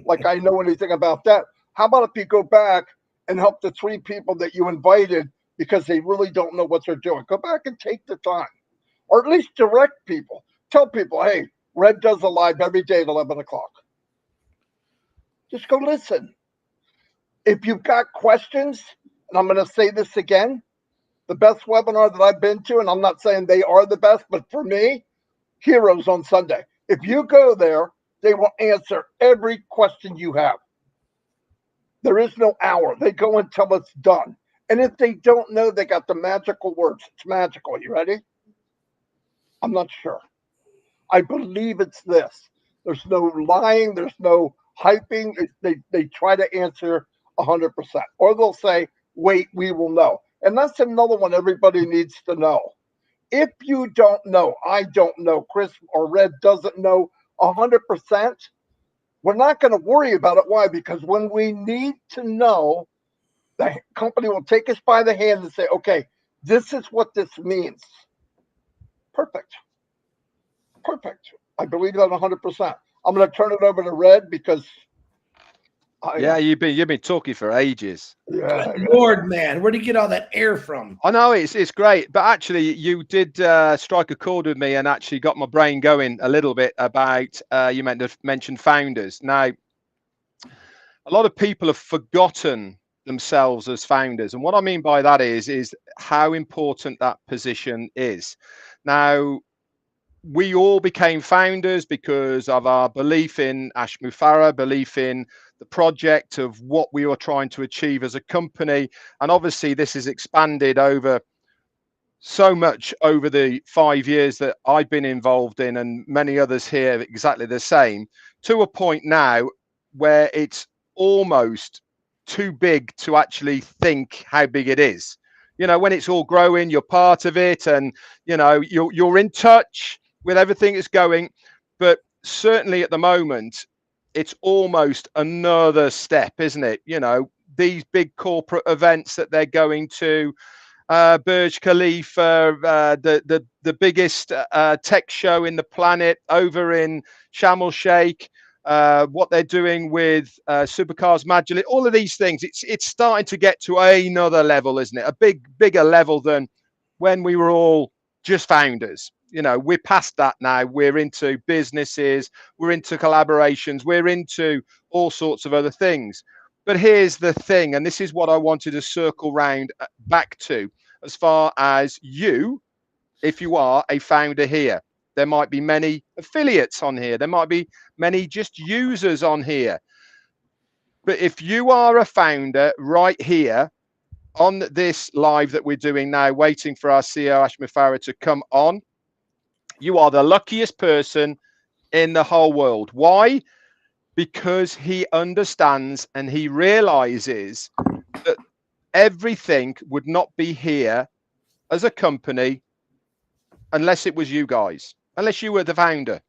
like I know anything about that, how about if you go back and help the 3 people that you invited because they really don't know what they're doing? Go back and take the time, or at least direct people. Tell people, hey, Red does a live every day at 11 o'clock. Just go listen. If you've got questions, and I'm going to say this again, the best webinar that I've been to, and I'm not saying they are the best, but for me, Heroes on Sunday. If you go there, they will answer every question you have. There is no hour. They go until it's done. And if they don't know, they got the magical words. It's magical. You ready? I'm not sure. I believe it's this. There's no lying. There's no hyping. They try to answer 100%. Or they'll say, wait, we will know. And that's another one everybody needs to know. If you don't know, I don't know, Chris or Red doesn't know 100%, we're not going to worry about it. Why? Because when we need to know, the company will take us by the hand and say, okay, this is what this means. Perfect. Perfect. I believe that 100%. I'm going to turn it over to Red because you've been talking for ages. Yeah. Lord, man, where did you get all that air from? I know it's great, but actually you did strike a chord with me and actually got my brain going a little bit about you mentioned founders. Now, a lot of people have forgotten themselves as founders, and what I mean by that is how important that position is. Now, we all became founders because of our belief in Ash Mufareh, belief in the project of what we were trying to achieve as a company. And obviously this has expanded over so much over the 5 years that I've been involved in, and many others here exactly the same, to a point now where it's almost too big to actually think how big it is. You know, when it's all growing, you're part of it, and you know, you're in touch with everything that's going. But certainly at the moment, it's almost another step, isn't it? You know, these big corporate events that they're going to, Burj Khalifa, the biggest tech show in the planet over in Sharm el Sheikh, what they're doing with Supercars Majlis, all of these things, it's starting to get to another level, isn't it? A bigger level than when we were all just founders. You know, we're past that now. We're into businesses, we're into collaborations, we're into all sorts of other things. But here's the thing, and this is what I wanted to circle round back to, as far as you, if you are a founder here. There might be many affiliates on here. There might be many just users on here. But if you are a founder right here on this live that we're doing now, waiting for our CEO Ash Mufareh to come on, you are the luckiest person in the whole world. Why? Because he understands and he realizes that everything would not be here as a company unless it was you guys, unless you were the founder,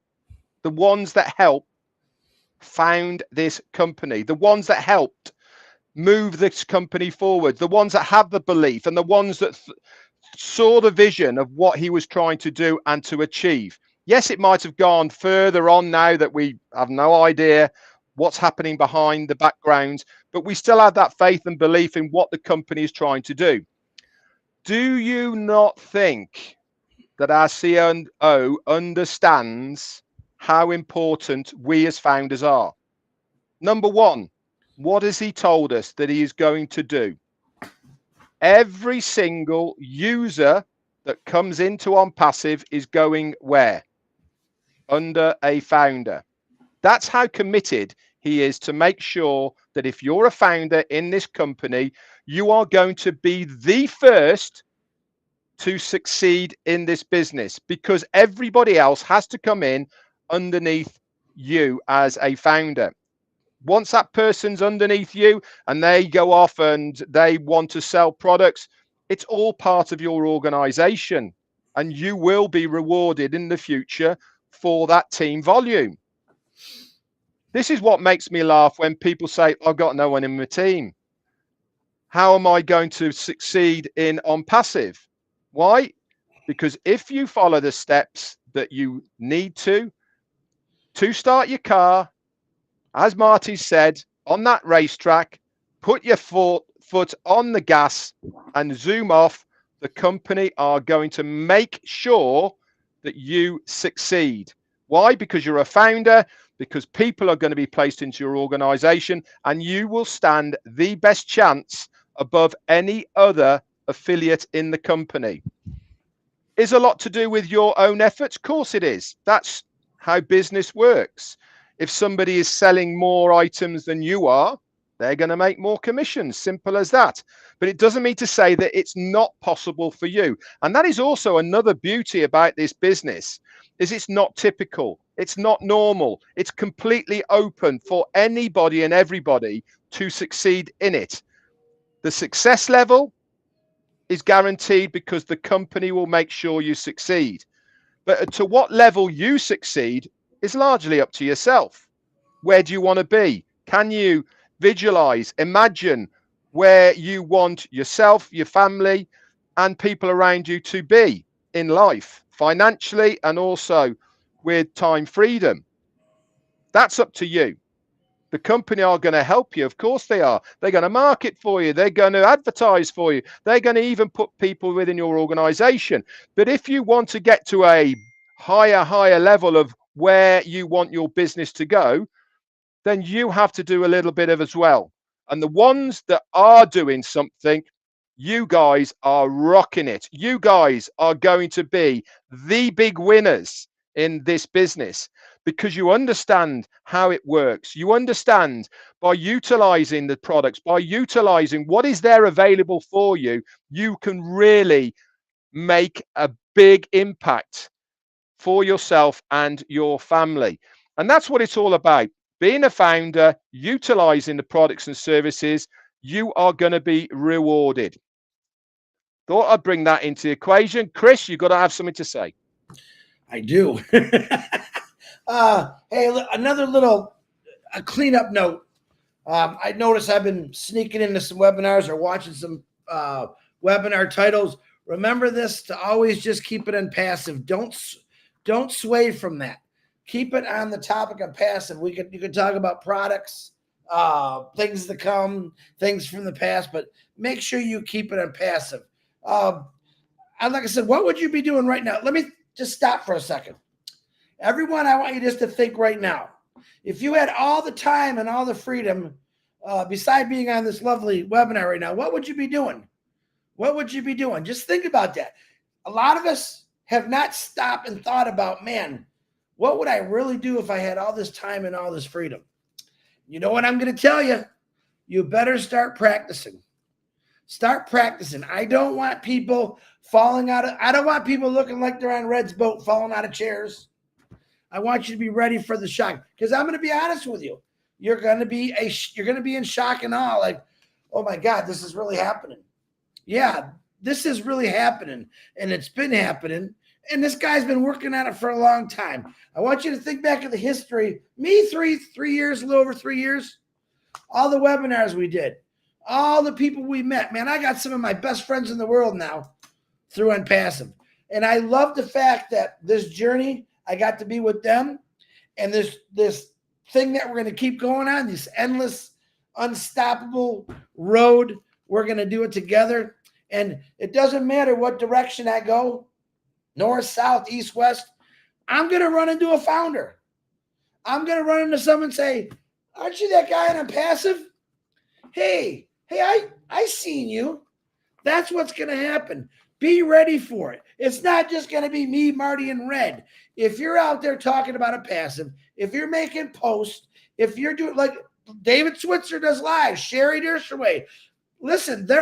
the ones that helped found this company, the ones that helped move this company forward, the ones that have the belief, and the ones that saw the vision of what he was trying to do and to achieve. Yes, it might have gone further on now that we have no idea what's happening behind the background, but we still have that faith and belief in what the company is trying to do. Do you not think that our CEO understands how important we as founders are? Number one, what has he told us that he is going to do? Every single user that comes into ONPASSIVE is going where? Under a founder. That's how committed he is to make sure that if you're a founder in this company, you are going to be the first to succeed in this business, because everybody else has to come in underneath you as a founder. Once that person's underneath you and they go off and they want to sell products, it's all part of your organization, and you will be rewarded in the future for that team volume. This is what makes me laugh when people say, I've got no one in my team. How am I going to succeed in ONPASSIVE? Why? Because if you follow the steps that you need to start your car, as Marty said, on that racetrack, put your foot on the gas and zoom off, the company are going to make sure that you succeed. Why? Because you're a founder, because people are going to be placed into your organization, and you will stand the best chance above any other affiliate in the company. Is a lot to do with your own efforts? Of course it is. That's how business works. If somebody is selling more items than you are, they're going to make more commissions. Simple as that. But it doesn't mean to say that it's not possible for you. And that is also another beauty about this business, is it's not typical. It's not normal. It's completely open for anybody and everybody to succeed in it. The success level is guaranteed because the company will make sure you succeed. But to what level you succeed is largely up to yourself. Where do you want to be? Can you visualize, imagine where you want yourself, your family, and people around you to be in life, financially and also with time freedom? That's up to you. The company are going to help you. Of course they are. They're going to market for you. They're going to advertise for you. They're going to even put people within your organization. But if you want to get to a higher level of where you want your business to go, then you have to do a little bit of as well. And the ones that are doing something, you guys are rocking it. You guys are going to be the big winners in this business, because you understand how it works. You understand, by utilizing the products, by utilizing what is there available for you, you can really make a big impact for yourself and your family. And that's what it's all about. Being a founder, utilizing the products and services, you are going to be rewarded. Thought I'd bring that into the equation. Chris, you've got to have something to say. I do. Hey, another little cleanup note. I noticed I've been sneaking into some webinars or watching some webinar titles. Remember this, to always just keep it in passive. Don't sway from that. Keep it on the topic of passive. You can talk about products, things to come, things from the past, but make sure you keep it on passive. Like I said, what would you be doing right now? Let me just stop for a second. Everyone, I want you just to think right now. If you had all the time and all the freedom, beside being on this lovely webinar right now, what would you be doing? What would you be doing? Just think about that. A lot of us have not stopped and thought about, man, what would I really do if I had all this time and all this freedom? You know what I'm going to tell you? You better start practicing. Start practicing. I don't want people I don't want people looking like they're on Red's boat, falling out of chairs. I want you to be ready for the shock, because I'm going to be honest with you. You're going to be in shock and awe, like, oh my God, this is really happening. Yeah, this is really happening, and it's been happening, and this guy's been working on it for a long time. I want you to think back of the history. Me, 3 years, a little over 3 years, all the webinars we did, all the people we met. Man, I got some of my best friends in the world now through ONPASSIVE, and I love the fact that this journey, I got to be with them, and this thing that we're going to keep going on, this endless, unstoppable road. We're going to do it together, and it doesn't matter what direction I go, north, south, east, west. I'm going to run into a founder. I'm going to run into someone and say, aren't you that guy on ONPASSIVE? Hey, I seen you. That's what's going to happen. Be ready for it. It's not just going to be me, Marty, and Red. If you're out there talking about ONPASSIVE, if you're making posts, if you're doing like David Switzer does live, Sherry Dershoway, listen, they're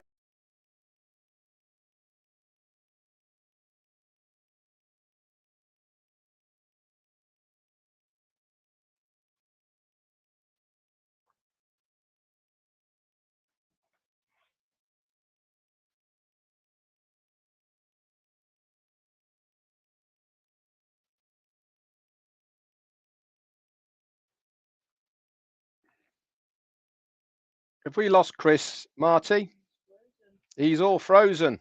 Have we lost Chris, Marty? He's all frozen.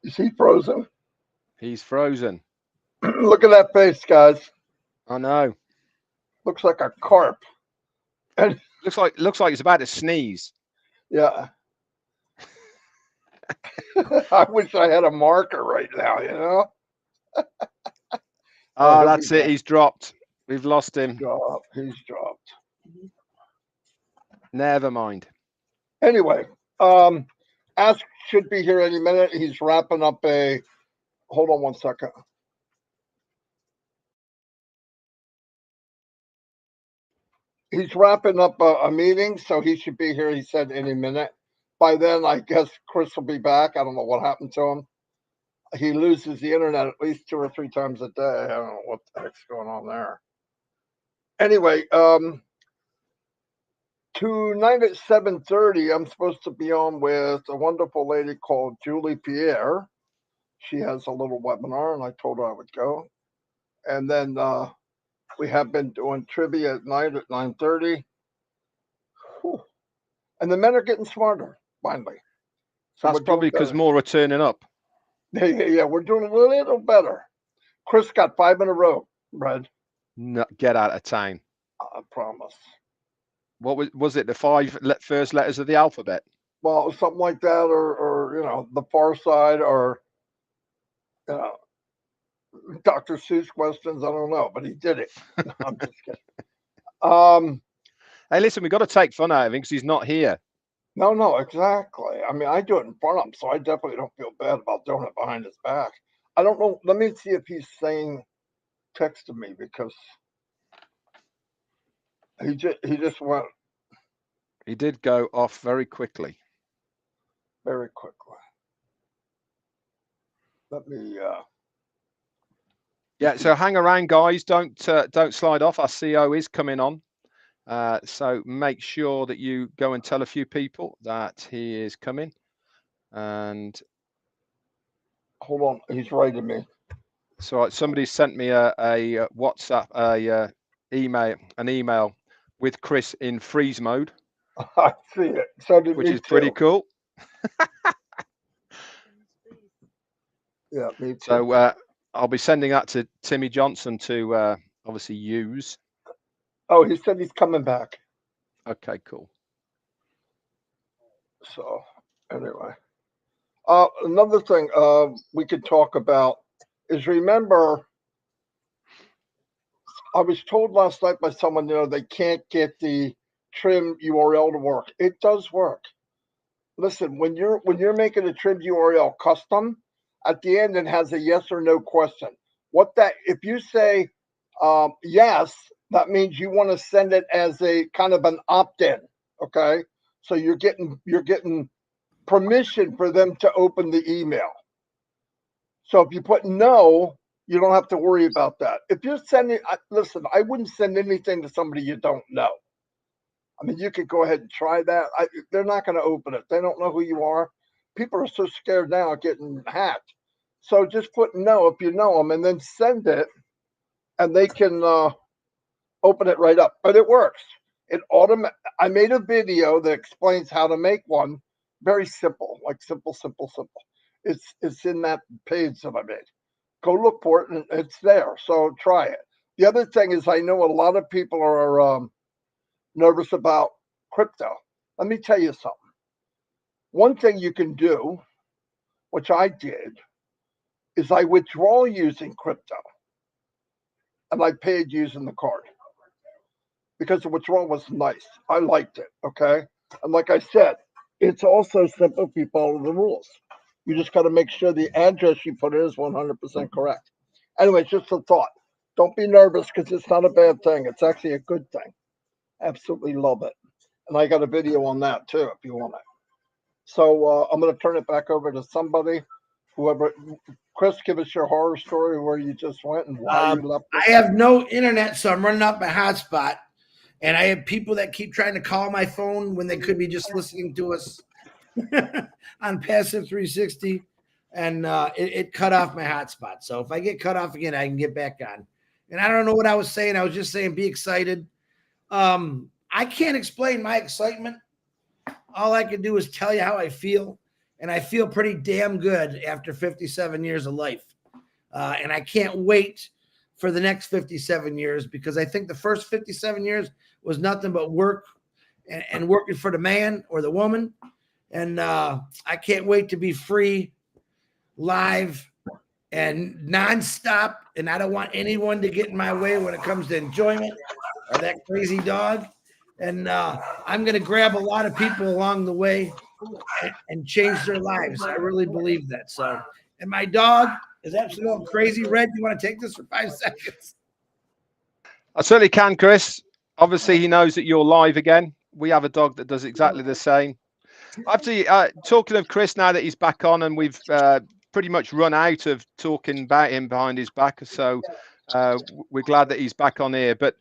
Is he frozen? He's frozen. Look at that face, guys. I know. Looks like a carp. And Looks like he's about to sneeze. yeah. I wish I had a marker right now, you know? Oh, that's it. He's dropped. We've lost him. He's dropped. Never mind. Anyway, Ask should be here any minute. He's wrapping up a. Hold on one second. He's wrapping up a meeting, so he should be here. He said any minute. By then, I guess Chris will be back. I don't know what happened to him. He loses the internet at least 2 or 3 times a day. I don't know what the heck's going on there. Anyway, tonight at 7:30, I'm supposed to be on with a wonderful lady called Julie Pierre. She has a little webinar, and I told her I would go. And then we have been doing trivia at night at 9:30. And the men are getting smarter, finally. So that's probably because more are turning up. Yeah, we're doing a little better. Chris got 5 in a row, Brad. No, get out of town. I promise. What was it? The 5 first letters of the alphabet? Well, something like that, or you know, the far side, or you know, Dr. Seuss questions. I don't know, but he did it. No, I'm just kidding. Hey, listen, we've got to take fun out of him because he's not here. No, exactly. I mean, I do it in front of him, so I definitely don't feel bad about doing it behind his back. I don't know. Let me see if he's saying text to me, because he just went. He did go off very quickly. Very quickly. Let me. Yeah. So hang around, guys. Don't slide off. Our CEO is coming on. So make sure that you go and tell a few people that he is coming. And hold on, he's writing me. So somebody sent me a WhatsApp, an email with Chris in freeze mode. I see it. So did which me is pretty too. cool. Yeah, me too. So I'll be sending that to Timmy Johnson to obviously use. Oh, he said he's coming back. Okay, cool. So anyway, another thing we could talk about is, remember, I was told last night by someone, they can't get the trim URL to work. It does work. Listen, when you're making a trim URL custom, at the end it has a yes or no question. If you say yes, that means you want to send it as a kind of an opt-in. Okay, so you're getting permission for them to open the email. So if you put no, you don't have to worry about that. If you're sending, listen, I wouldn't send anything to somebody you don't know. I mean, you could go ahead and try that. They're not going to open it. They don't know who you are. People are so scared now of getting hacked. So just put no if you know them, and then send it, and they can open it right up. But it works. I made a video that explains how to make one. Very simple, like simple. It's in that page that I made. Go look for it, and it's there. So try it. The other thing is, I know a lot of people are nervous about crypto. Let me tell you something. One thing you can do, which I did, is I withdraw using crypto, and I paid using the card because the withdrawal was nice. I liked it. Okay, and like I said, it's also simple if you follow the rules. You just got to make sure the address you put in is 100% correct. Anyway, it's just a thought. Don't be nervous, because it's not a bad thing. It's actually a good thing. Absolutely love it. And I got a video on that too, if you want it. So I'm going to turn it back over to somebody, whoever. Chris, give us your horror story where you just went and why you left. I have no internet, so I'm running out my hotspot. And I have people that keep trying to call my phone when they could be just listening to us on Passive 360. And it cut off my hotspot. So if I get cut off again, I can get back on. And I don't know what I was saying. I was just saying, be excited. I can't explain my excitement. All I can do is tell you how I feel. And I feel pretty damn good after 57 years of life. And I can't wait for the next 57 years, because I think the first 57 years was nothing but work and working for the man or the woman. And I can't wait to be free, live, and nonstop. And I don't want anyone to get in my way when it comes to enjoyment or that crazy dog. And I'm going to grab a lot of people along the way and change their lives. I really believe that. So, and my dog is absolutely crazy. Red, you want to take this for 5 seconds? I certainly can, Chris. Obviously, he knows that you're live again. We have a dog that does exactly the same. After talking of Chris, now that he's back on, and we've pretty much run out of talking about him behind his back, so we're glad that he's back on here. But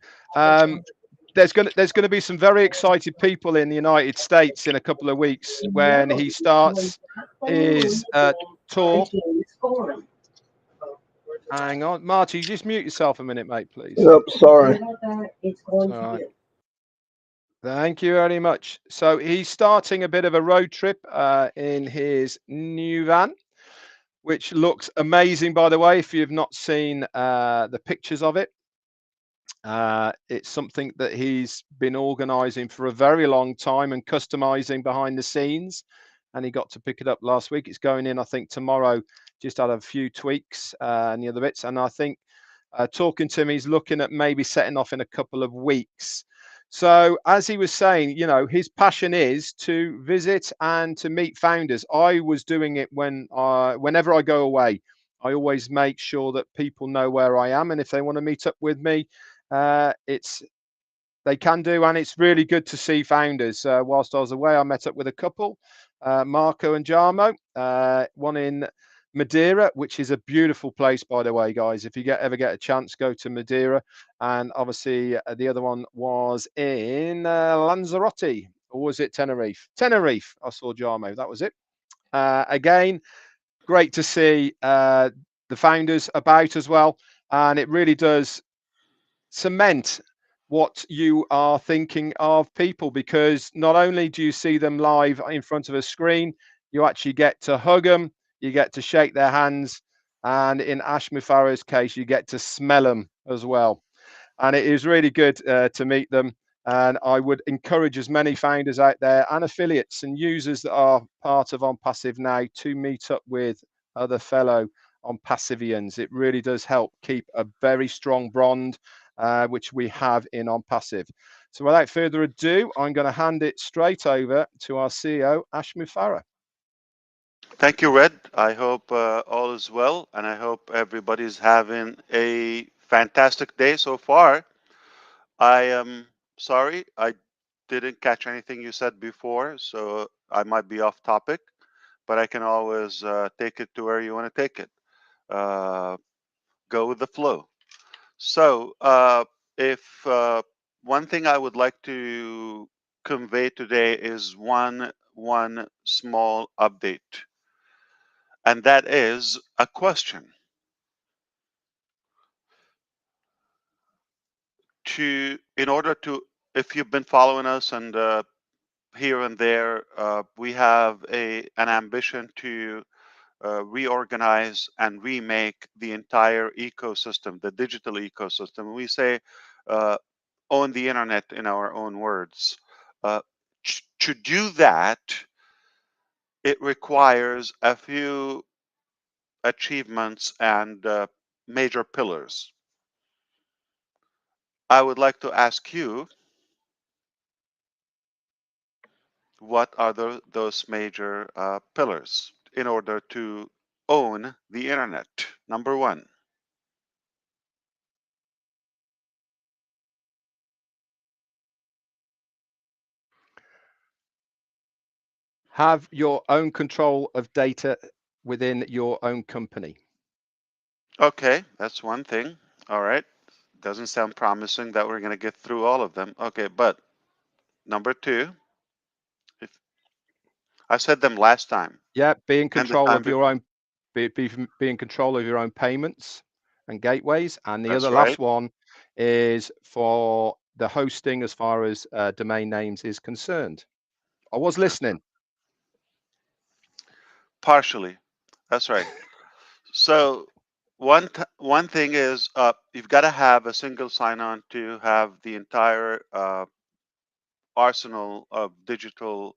there's going to be some very excited people in the United States in a couple of weeks when he starts his tour. Hang on, Marty, you just mute yourself a minute, mate, please. Yep, sorry. All right. Thank you very much. So he's starting a bit of a road trip in his new van, which looks amazing, by the way, if you've not seen the pictures of it. It's something that he's been organizing for a very long time and customizing behind the scenes. And he got to pick it up last week. It's going in, I think, tomorrow, just had a few tweaks and the other bits. And I think talking to him, he's looking at maybe setting off in a couple of weeks. So as he was saying, you know, his passion is to visit and to meet founders. I was doing it whenever I go away. I always make sure that people know where I am, and if they want to meet up with me, they can do, and it's really good to see founders. Whilst I was away, I met up with a couple, Marco and Jarmo, one in Madeira, which is a beautiful place, by the way, guys. If you ever get a chance, go to Madeira. And obviously the other one was in Lanzarote, or was it Tenerife? Tenerife. I saw Jarmo. That was it. Again, great to see the founders about as well. And it really does cement what you are thinking of people, because not only do you see them live in front of a screen, you actually get to hug them, you get to shake their hands, and in Ash Mufareh's case, you get to smell them as well. And it is really good to meet them. And I would encourage as many founders out there and affiliates and users that are part of ONPASSIVE now to meet up with other fellow ONPASSIVians. It really does help keep a very strong bond, which we have in ONPASSIVE. So without further ado, I'm going to hand it straight over to our CEO, Ash Mufareh. Thank you, Red. I hope all is well, and I hope everybody's having a fantastic day so far. I am sorry I didn't catch anything you said before, so I might be off topic, but I can always take it to where you want to take it. Go with the flow. So, if one thing I would like to convey today is one small update, and that is a question. In order to, if you've been following us and here and there, we have an ambition to reorganize and remake the entire ecosystem, the digital ecosystem. We say own the internet in our own words. To do that, it requires a few achievements and major pillars. I would like to ask you, what are those major pillars in order to own the internet? Number one. Have your own control of data within your own company. Okay, that's one thing. All right. Doesn't sound promising that we're going to get through all of them. Okay, but number two, I said them last time. Yeah, be in control of your own, be in control of your own payments, and gateways. And the That's other right. last one is for the hosting as far as domain names is concerned. I was listening. Partially. That's right. So one thing is you've got to have a single sign-on to have the entire arsenal of digital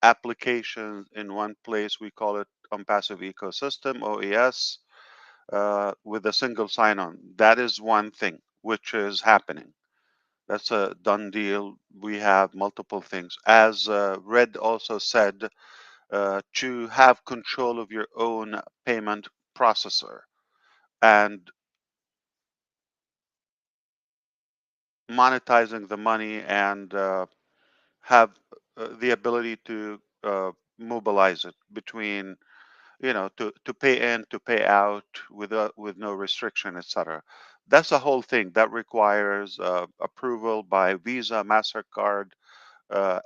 applications in one place. We call it ONPASSIVE ecosystem, OES, with a single sign-on. That is one thing which is happening. That's a done deal. We have multiple things. As Red also said, to have control of your own payment processor and monetizing the money and have the ability to mobilize it between, to pay in, to pay out with no restriction, etc. That's the whole thing. That requires approval by Visa, MasterCard,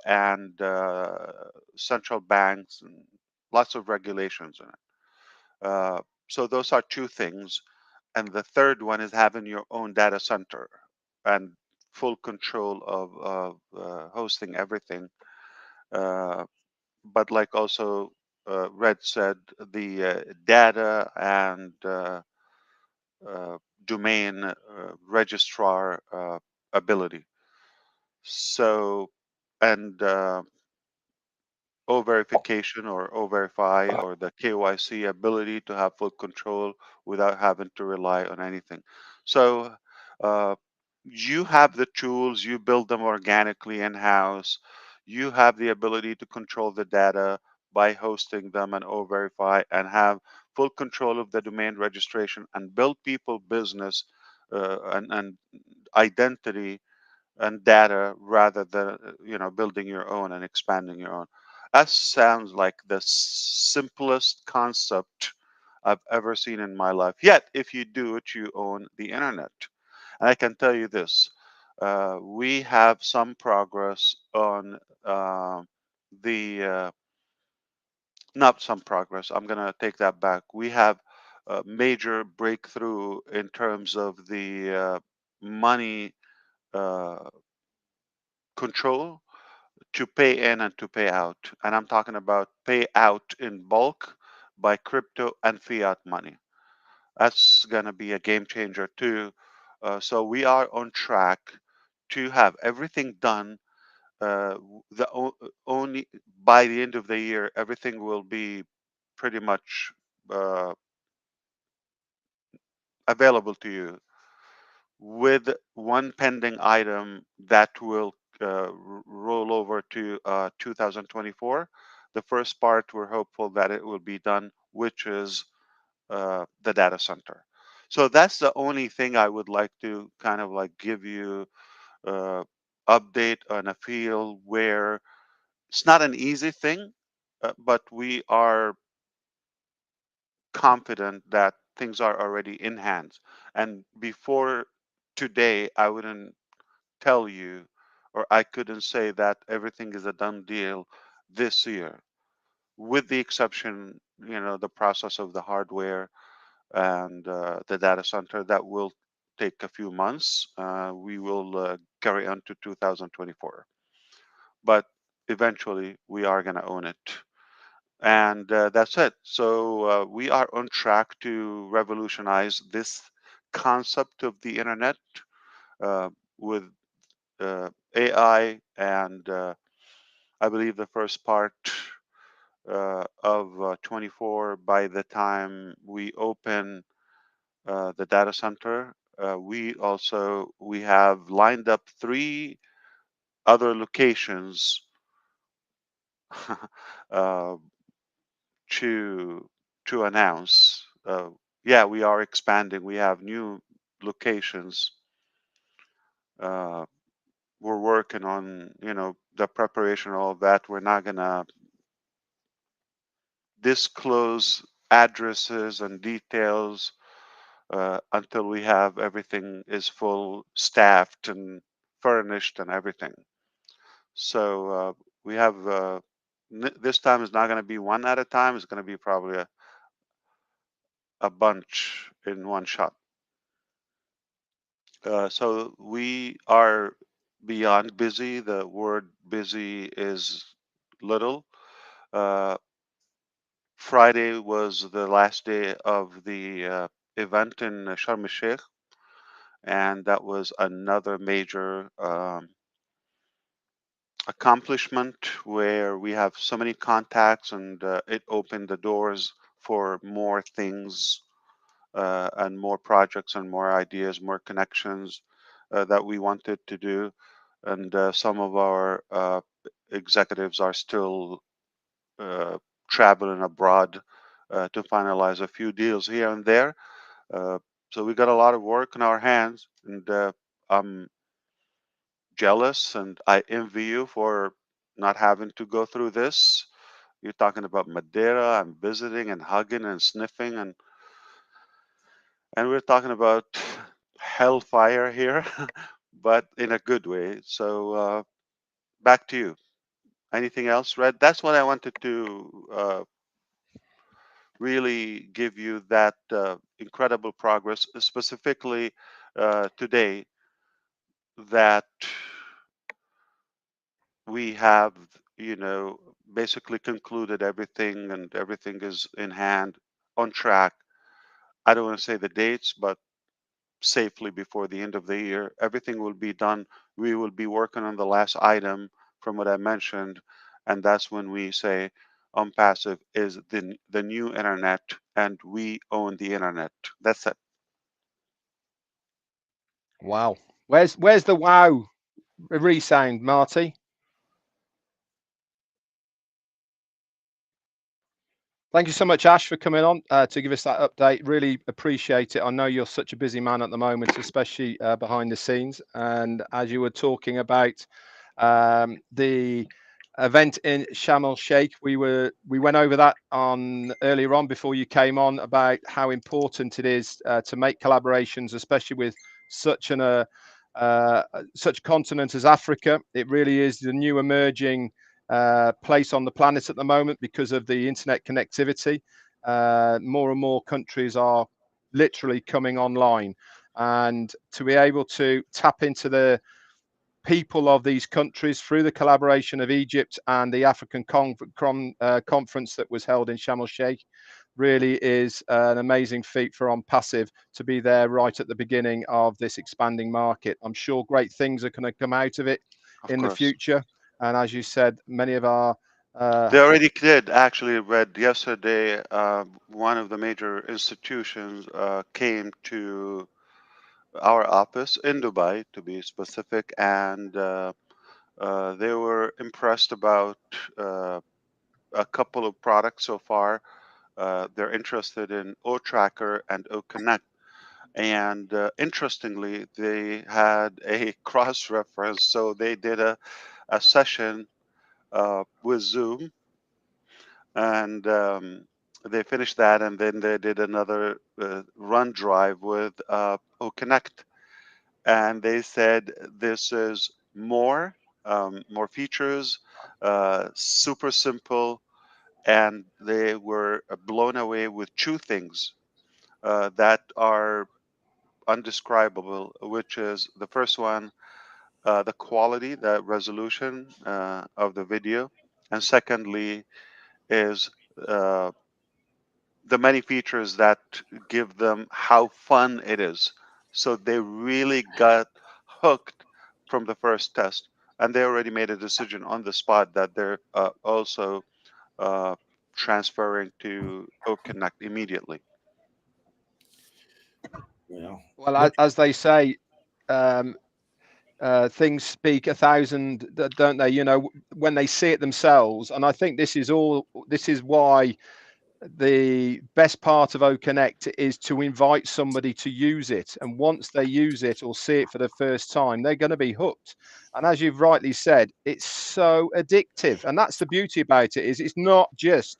and central banks, and lots of regulations in it. So those are two things. And the third one is having your own data center and full control of hosting everything. Uh, but like also Red said, the data and uh, domain registrar ability. So, and O verification or O verify or the KYC ability to have full control without having to rely on anything. So uh, you have the tools, you build them organically in house. You have the ability to control the data by hosting them and O verify and have full control of the domain registration and build people business and identity and data rather than building your own and expanding your own. That sounds like the simplest concept I've ever seen in my life. Yet if you do it, you own the internet. And I can tell you this, we have some progress on the not some progress, I'm going to take that back. We have a major breakthrough in terms of the money uh, control to pay in and to pay out. And I'm talking about pay out in bulk by crypto and fiat money. That's going to be a game changer too. So we are on track to have everything done. Only by the end of the year, everything will be pretty much uh, available to you, with one pending item that will roll over to 2024. The first part, we're hopeful that it will be done, which is the data center. So that's the only thing I would like to kind of like give you uh, update on a feel where it's not an easy thing, but we are confident that things are already in hands. And before today, I wouldn't tell you, or I couldn't say that everything is a done deal this year, with the exception, the process of the hardware and the data center that will take a few months. We will carry on to 2024, but eventually we are going to own it. And that's it. So we are on track to revolutionize this concept of the internet with AI, and I believe the first part of 24, by the time we open the data center. We have lined up 3 other locations uh, to announce. Yeah, we are expanding. We have new locations. Uh, we're working on, the preparation of all that. We're not gonna disclose addresses and details until we have everything is full staffed and furnished and everything. So we have this time is not going to be one at a time. It's going to be probably a bunch in one shot. So we are beyond busy. The word busy is little. Uh, Friday was the last day of the event in Sharm el-Sheikh, and that was another major accomplishment where we have so many contacts, and it opened the doors for more things and more projects and more ideas, more connections that we wanted to do. And some of our executives are still uh, traveling abroad to finalize a few deals here and there. Uh, so we got a lot of work in our hands, and I'm jealous and I envy you for not having to go through this. You're talking about Madeira and visiting and hugging and sniffing, and we're talking about hellfire here, but in a good way. So back to you. Anything else, Red? That's what I wanted to really give you, that incredible progress, specifically today, that we have, basically concluded everything, and everything is in hand, on track. I don't want to say the dates, but safely before the end of the year, everything will be done. We will be working on the last item from what I mentioned, and that's when we say ONPASSIVE is the new internet, and we own the internet. That's it. Wow. Where's the wow resound, Marty? Thank you so much, Ash, for coming on to give us that update. Really appreciate it. I know you're such a busy man at the moment, especially behind the scenes. And as you were talking about the event in Sharm el-Sheikh, we went over that on earlier on before you came on, about how important it is to make collaborations, especially with such such continent as Africa. It really is the new emerging place on the planet at the moment because of the internet connectivity. More and more countries are literally coming online, and to be able to tap into the people of these countries through the collaboration of Egypt and the African conference that was held in Sharm el-Sheikh really is an amazing feat for ONPASSIVE to be there right at the beginning of this expanding market. I'm sure great things are going to come out of it Of in the course. future. And as you said, many of our They already did. Actually, read yesterday, one of the major institutions came to our office in Dubai, to be specific, and they were impressed about uh, a couple of products so far. They're interested in O-Tracker and O-Connect. And interestingly, they had a cross reference. So they did a session with Zoom, and they finished that. And then they did another run drive with O-Connect. And they said this is more features, super simple. And they were blown away with two things that are undescribable, which is the first one, the quality, the resolution of the video, and secondly is uh, the many features that give them how fun it is. So they really got hooked from the first test, and they already made a decision on the spot that they're also uh, transferring to OConnect immediately. well, as they say, um, things speak a thousand, don't they? You know, when they see it themselves. And I think this is why the best part of OConnect is to invite somebody to use it, and once they use it or see it for the first time, they're going to be hooked. And as you've rightly said, it's so addictive, and that's the beauty about it, is it's not just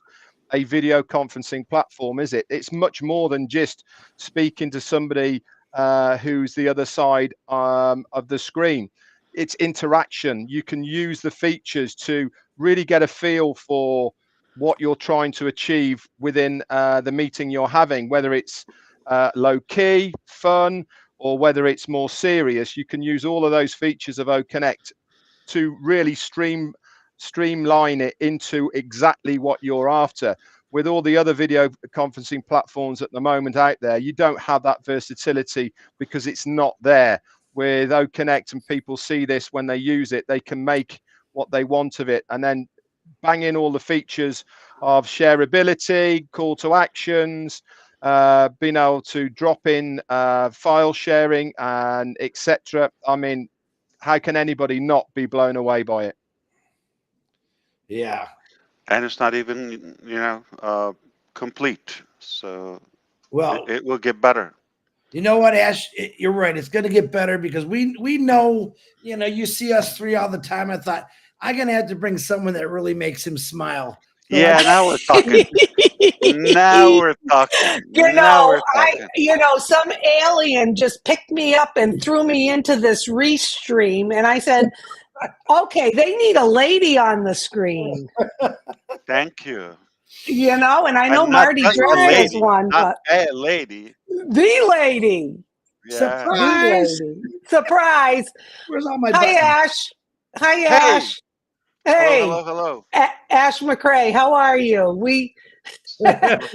a video conferencing platform, is it? It's much more than just speaking to somebody who's the other side of the screen. It's interaction. You can use the features to really get a feel for what you're trying to achieve within the meeting you're having, whether it's low key, fun, or whether it's more serious, you can use all of those features of OConnect to really streamline it into exactly what you're after. With all the other video conferencing platforms at the moment out there, you don't have that versatility because it's not there. With OConnect, and people see this when they use it, they can make what they want of it and then bang in all the features of shareability, call to actions, being able to drop in file sharing, and etc. I mean, how can anybody not be blown away by it? Yeah. And it's not even, complete. So Well, it will get better. you know what, Ash? You're right. It's going to get better because we know, you see us three all the time. I thought I'm going to have to bring someone that really makes him smile. So Yeah, now we're talking. Now we're talking. Now we're talking. Some alien just picked me up and threw me into this restream, and I said, okay, they need a lady on the screen. Thank you. And I know And not Marty just a Dress is lady, one, not but a lady. the lady. Yeah. Surprise! The lady. Surprise. Where's all my Hi, buttons? Ash. Hi, Hey. Ash. Hey. Hello. Ash McCrae, how are you?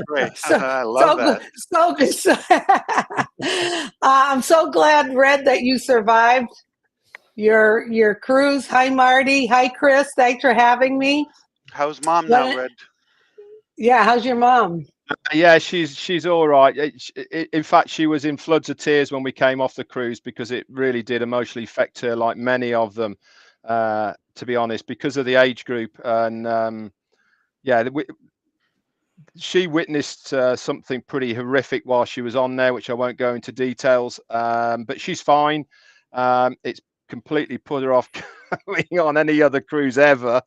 Great. I love that. So good. I'm so glad, Red, that you survived your cruise. Hi, Marty. Hi, Chris. Thanks for having me. How's mom now, Red? Yeah, how's your mom? Yeah, she's all right. In fact, she was in floods of tears when we came off the cruise because it really did emotionally affect her, like many of them, to be honest, because of the age group. And she witnessed something pretty horrific while she was on there, which I won't go into details. But she's fine. It's completely put her off going on any other cruise ever,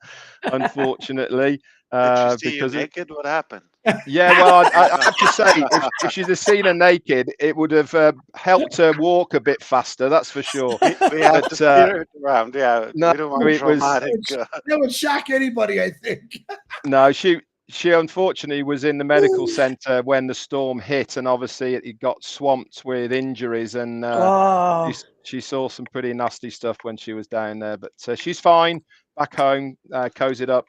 unfortunately. Did she see you because naked? What happened? Yeah, well, I have to say, if she'd have seen her naked, it would have helped her walk a bit faster. That's for sure. We have to steer it around. Yeah, No, we don't want it was traumatic. That would shock anybody, I think. no. She unfortunately was in the medical center when the storm hit, and obviously it got swamped with injuries, and she saw some pretty nasty stuff when she was down there. But she's fine, back home, cozied up.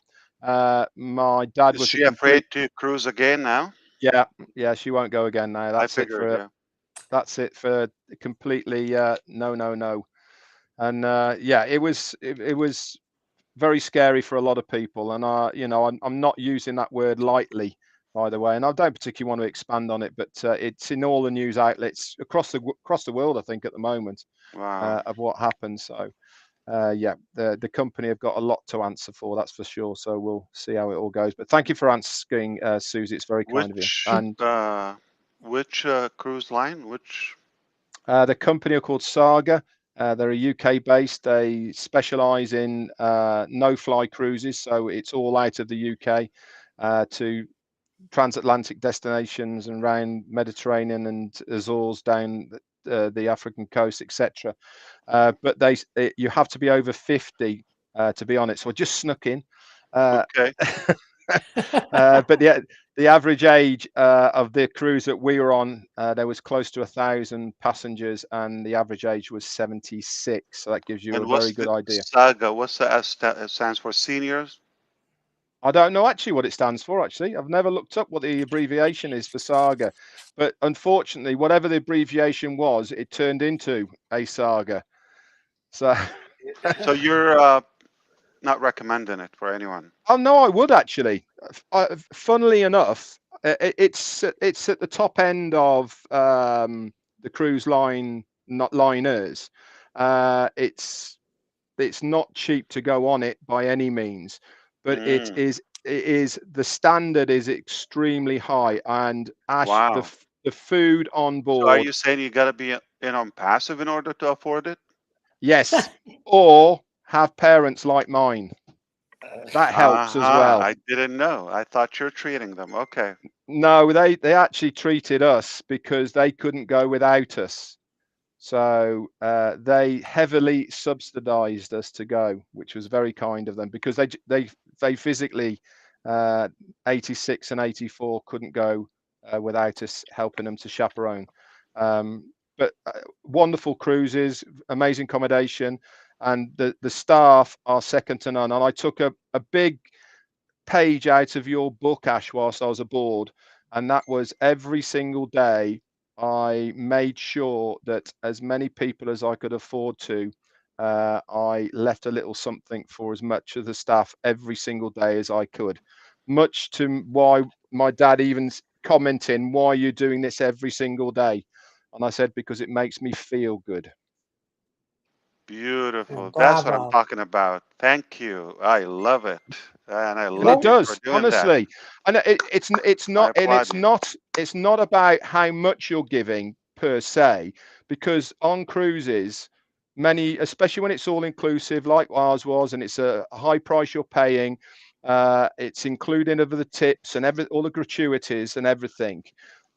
My dad Is was she afraid to cruise again now? Yeah, she won't go again now. I figured, That's it for completely no. And it was very scary for a lot of people. And I'm not using that word lightly, by the way. And I don't particularly want to expand on it, but it's in all the news outlets across the world, I think, at the moment. Wow. Of what happened. So the company have got a lot to answer for, that's for sure. So we'll see how it all goes. But thank you for asking, Susie. It's very kind of you. And which cruise line? Which? the company are called Saga. They're a UK based. They specialize in no-fly cruises, so it's all out of the UK to transatlantic destinations and around Mediterranean and Azores down the African coast, etc. But you have to be over 50 to be on it. So I just snuck in. Okay. But the average age of the cruise that we were on, there was close to 1,000 passengers, and the average age was 76. So that gives you a very good idea. Saga? What's the S stands for? Seniors? I don't know actually what it stands for. Actually, I've never looked up what the abbreviation is for Saga, but unfortunately, whatever the abbreviation was, it turned into a saga. So, So you're not recommending it for anyone? oh no, I would actually. Funnily enough, it's at the top end of the cruise line, not liners. It's not cheap to go on it by any means, but it is the standard is extremely high. And Ash, Wow. the food on board. So are you saying you got to be in on passive in order to afford it? Yes, or have parents like mine. That helps as well. I didn't know. I thought you're treating them. Okay. No, they actually treated us because they couldn't go without us. So they heavily subsidized us to go, which was very kind of them, because they physically 86 and 84 couldn't go without us helping them to chaperone. but wonderful cruises, amazing accommodation, and the staff are second to none. And I took a big page out of your book, Ash, whilst I was aboard, and that was every single day I made sure that as many people as I could afford to, I left a little something for as much of the staff every single day as I could, much to why my dad even commenting, why are you doing this every single day? And I said, because it makes me feel good. Beautiful. That's what I'm Bravo. talking about. Thank you. I love it, and I And love it you for does, doing that. honestly. And it's I not, and applaud you. it's not about how much you're giving per se, because on cruises, many, especially when it's all inclusive like ours was, and it's a high price you're paying, it's including of the tips and all the gratuities and everything.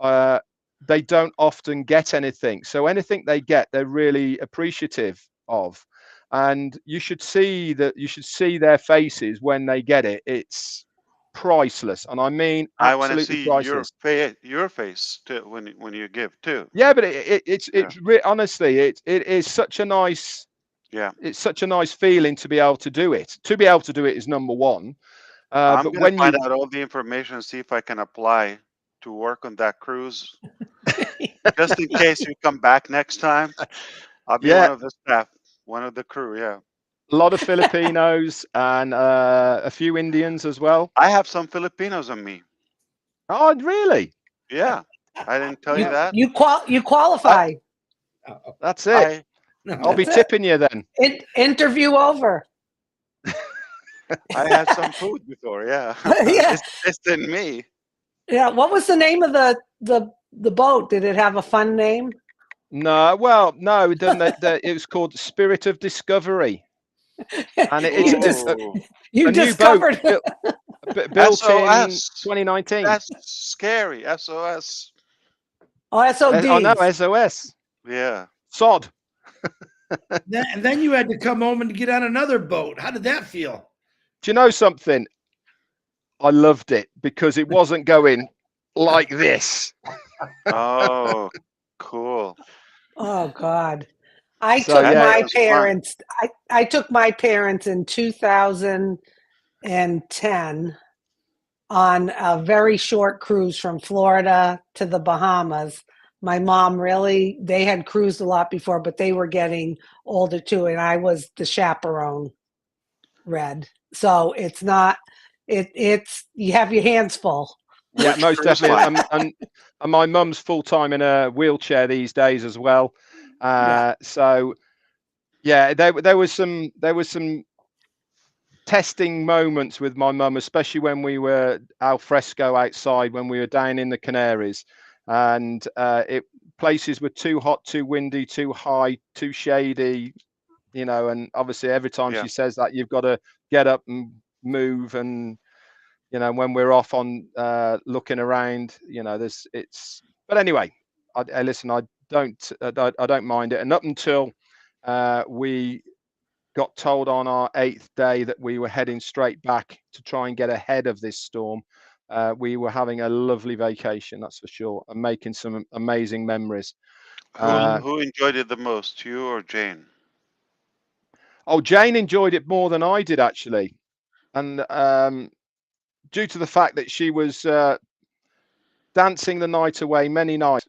They don't often get anything, so anything they get, they're really appreciative of. And you should see their faces when they get it. It's priceless, and I mean I want to absolutely see priceless. your face too when you give too. Yeah, but Yeah. honestly, it is such a nice, Yeah. it's such a nice feeling to be able to do it. To be able to do it is number one. I'm But gonna when find you, out all the information and see if I can apply to work on that cruise. Just in case you come back next time, I'll be yeah, one of the staff, one of the crew. Yeah. a lot of Filipinos and a few Indians as well. I have some Filipinos on me. Oh, really? Yeah. I didn't tell you No. that. You qualify. That's it. I I'll be That's it. tipping you then. Interview over. I had some food before. Yeah. Yeah. It's in me. Yeah. What was the name of the boat? Did it have a fun name? No, well, no, it doesn't. It was called Spirit of Discovery, and it's You just Ooh. you a new boat discovered. built in SOS. 2019. That's scary. SOS. Oh, I know, SODs. SOS. Yeah. Sod. And then you had to come home and get on another boat. How did that feel? Do you know something? I loved it because it wasn't going like this. Oh, cool. Oh God. I So took That yeah, my was fun. parents. I took my parents in 2010 on a very short cruise from Florida to the Bahamas. My mom they had cruised a lot before, but they were getting older too, and I was the chaperone, Red. So it's not, it's, you have your hands full. yeah, Which most cruise definitely. line? And my mum's full time in a wheelchair these days as well. Yeah. So yeah, there was some testing moments with my mum, especially when we were al fresco outside, when we were down in the Canaries, and places were too hot, too windy, too high, too shady, and obviously every time Yeah. she says that, you've got to get up and move. And when we're off on looking around, but anyway, I listen, I don't mind it. And up until we got told on our 8th day that we were heading straight back to try and get ahead of this storm, we were having a lovely vacation, that's for sure, and making some amazing memories. Who enjoyed it the most, you or Jane? Oh, Jane enjoyed it more than I did, actually. And due to the fact that she was dancing the night away many nights.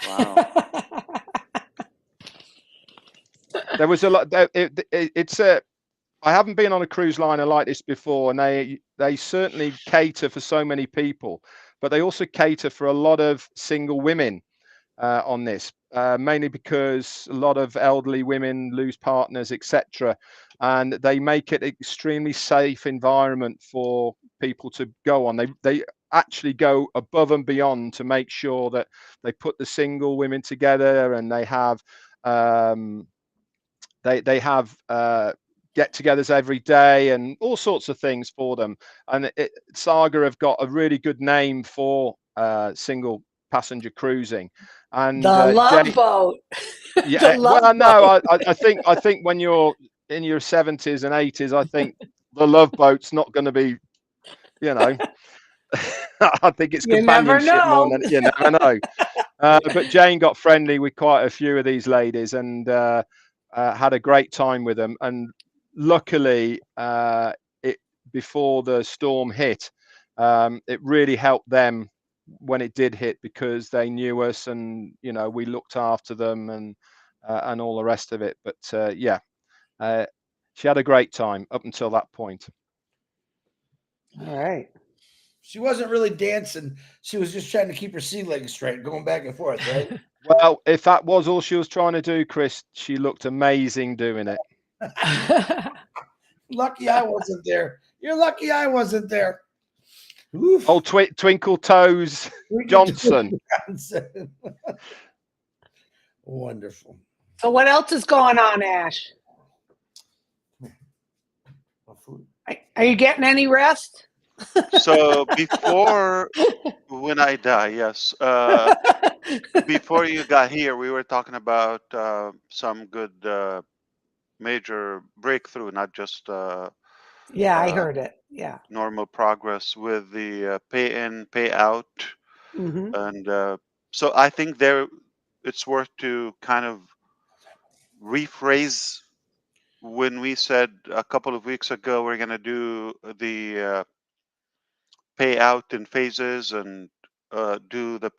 Wow. There was a lot. I haven't been on a cruise liner like this before, and they certainly cater for so many people, but they also cater for a lot of single women on this, mainly because a lot of elderly women lose partners, etc., and they make it an extremely safe environment for people to go on. They actually go above and beyond to make sure that they put the single women together, and they have get-togethers every day and all sorts of things for them. And Saga have got a really good name for single passenger cruising. And The Love Jane, Boat. yeah, The Love well, no, Boat. I think when you're in your 70s and 80s, I think the Love Boat's not going to be, I think it's You never companionship more know. than you never know. But Jane got friendly with quite a few of these ladies and had a great time with them. And luckily, it before the storm hit, it really helped them when it did hit because they knew us and we looked after them and all the rest of it. But yeah, she had a great time up until that point. All right. She wasn't really dancing. She was just trying to keep her sea legs straight, going back and forth, right? Well, if that was all she was trying to do, Chris, she looked amazing doing it. Lucky I wasn't there. You're lucky I wasn't there. Oof. Oh, Twinkle Toes Johnson. Wonderful. So what else is going on, Ash? Are you getting any rest? So before when I die, yes. Before you got here, we were talking about some good major breakthrough, not just Yeah, I heard it. Yeah. normal progress with the pay in, pay out, Mm-hmm. and so I think it's worth to kind of rephrase when we said a couple of weeks ago we're going to do the payout in phases and do the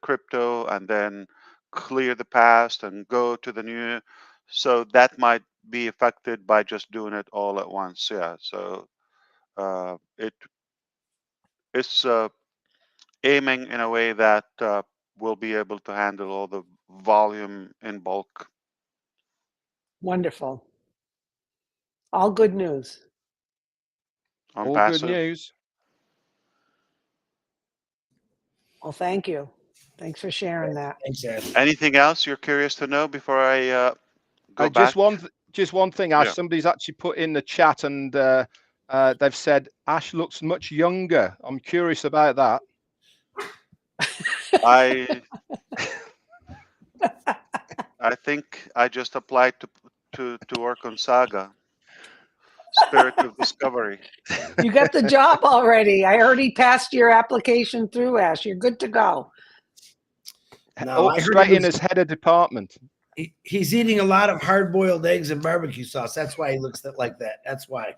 crypto and then clear the past and go to the new. So that might be affected by just doing it all at once. Yeah. So it's aiming in a way that we'll be able to handle all the volume in bulk. Wonderful. All good news. On All passive. good news. Well, thank you. Thanks for sharing that. Thanks, Ash. Anything else you're curious to know before I go back? Just one thing, Ash. Yeah. Somebody's actually put in the chat and they've said Ash looks much younger. I'm curious about that. I think I just applied to work on Saga. Spirit of Discovery. You got the job already. I already passed your application through, Ash. You're good to go. No, I heard Straight he in was- as head of department. He's eating a lot of hard-boiled eggs and barbecue sauce. That's why he looks like that. That's why.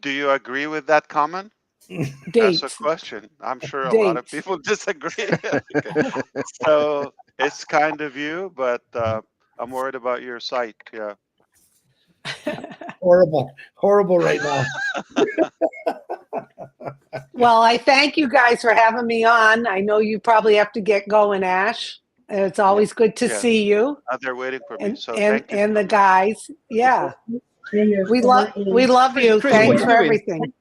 Do you agree with that comment? Dates. That's a question. I'm sure a lot of Dates. people disagree. Okay. So it's kind of you, but I'm worried about your sight. Yeah. Horrible right now. Well, I thank you guys for having me on. I know you probably have to get going, Ash. It's always good to Yeah. see you They're waiting for me. and So and, thank you. and the guys. Yeah. We love you. Chris, what Thanks you for doing? everything.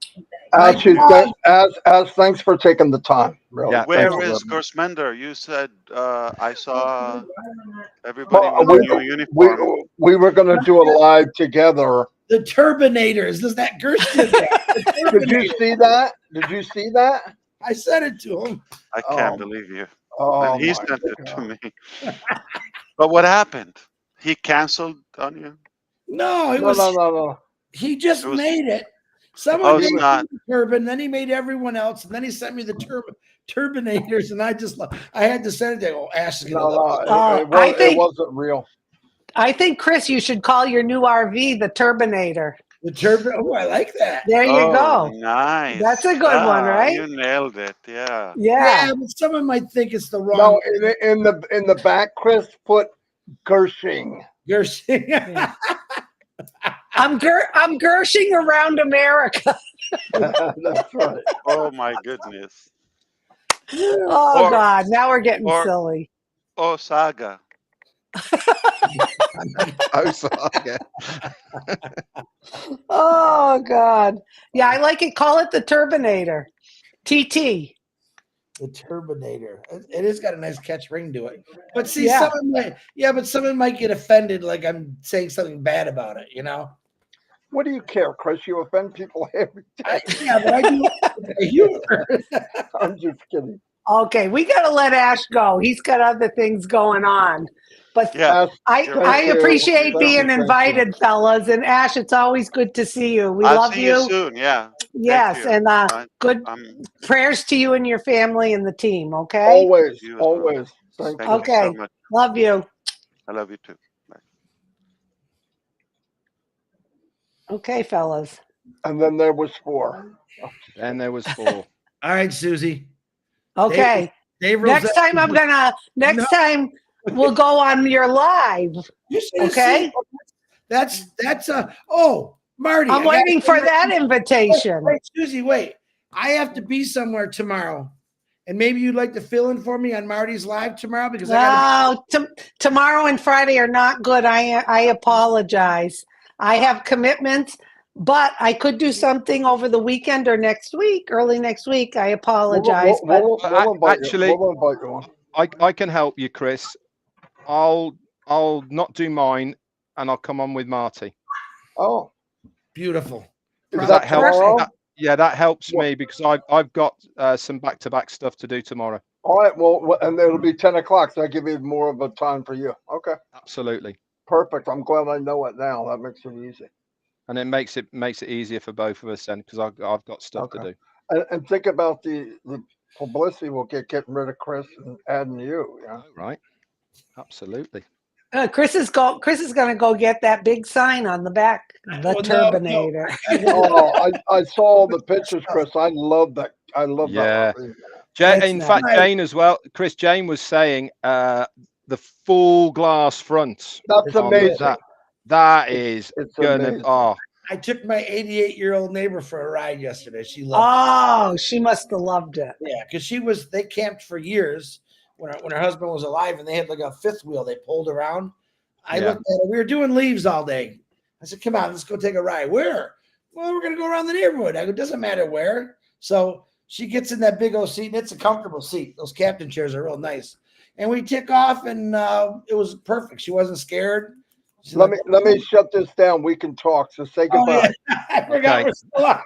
As thanks for taking the time. Really. Yeah, Where Thank you is very much. Gorsmender? You said I saw everybody Well, with a new uniform. we were going to do a live together. The Turbinators. Is that Gersh did that? Did you see that? Did you see that? I said it to him. I can't believe you. Oh, And he my sent it to God. me. But what happened? He canceled on you? No, it No, was. no. He just It was- made it. Oh, Someone it's made not. the turban, then he made everyone else, and then he sent me the Turbinators, and I had to send it to him. Oh, Ash is gonna love this. It wasn't real. I think, Chris, you should call your new RV the Turbinator. The turban. Oh, I like that. There you go. Nice. That's a good one, right? You nailed it. Yeah. Yeah. But someone might think it's the wrong. No, in the back, Chris put Gershing. Gersh. I'm Gershing around America. That's right. Oh my goodness. Oh, God. Now we're getting silly. Oh, Saga. Oh, Saga. Oh, God. Yeah, I like it. Call it the Turbinator. TT. The Turbinator. It has got a nice catch ring to it. But see, Yeah. someone might get offended like I'm saying something bad about it, you know? What do you care, Chris? You offend people every day. But I do humor. I'm just kidding. Okay, we got to let Ash go. He's got other things going on. But Yeah. Ash, I You're I right. thank you. appreciate Thank being you. invited, fellas. And Ash, it's always good to see you. We I'll love see you you. soon. Yeah. Thank Yes, you. and I, good I'm prayers to you and your family and the team. Okay. Always, you as well. always. Thank Thank you. you so Okay. much. Love you. I love you too. Bye. Okay, fellas. And then there was 4. Then there was 4. All right, Susie. Okay. Dave Next Rosette- time No. time we'll go on your live. You should have Okay. seen. That's Marty. I'm I gotta waiting send for my- that invitation. Wait, Susie, wait. I have to be somewhere tomorrow. And maybe you'd like to fill in for me on Marty's live tomorrow because I got No, tomorrow and Friday are not good. I apologize. I have commitments, but I could do something over the weekend or next week, early next week. I apologize, but We'll invite Actually, you. We'll invite you on. I can help you, Chris. I'll not do mine, and I'll come on with Marty. Oh, beautiful. is That that helps. tomorrow? Yeah, that helps Well- me because I've got some back-to-back stuff to do tomorrow. All right. Well, and it'll be 10 o'clock. So I give you more of a time for you. Okay. Absolutely, Perfect. I'm glad I know it now. That makes it easy. and it makes it easier for both of us then because I've got stuff to Okay. do. And think about the publicity we'll get getting rid of Chris and adding you. Yeah. Oh, right. Absolutely. Chris is going to go get that big sign on the back, the Well, no, Turbinator. Oh, I saw the pictures, Chris. I love that. I love Yeah. that. That's In nice. fact, Jane as well. Chris, Jane was saying the full glass front. That's on amazing. that is It's gonna. amazing. Oh, I took my 88-year-old neighbor for a ride yesterday. She loved Oh, she must have loved it. it. Yeah, because they camped for years when her husband was alive and they had like a fifth wheel they pulled around. I Yeah. looked at it. We were doing leaves all day. I said, come on, let's go take a ride. Where? Well, we're gonna go around the neighborhood. I go, doesn't matter where. So she gets in that big old seat, and it's a comfortable seat. Those captain chairs are real nice. And we took off, and it was perfect. She wasn't scared. She's Let like, me shut this down. We can talk. So say oh, goodbye. yeah. I forgot Okay. we're still on.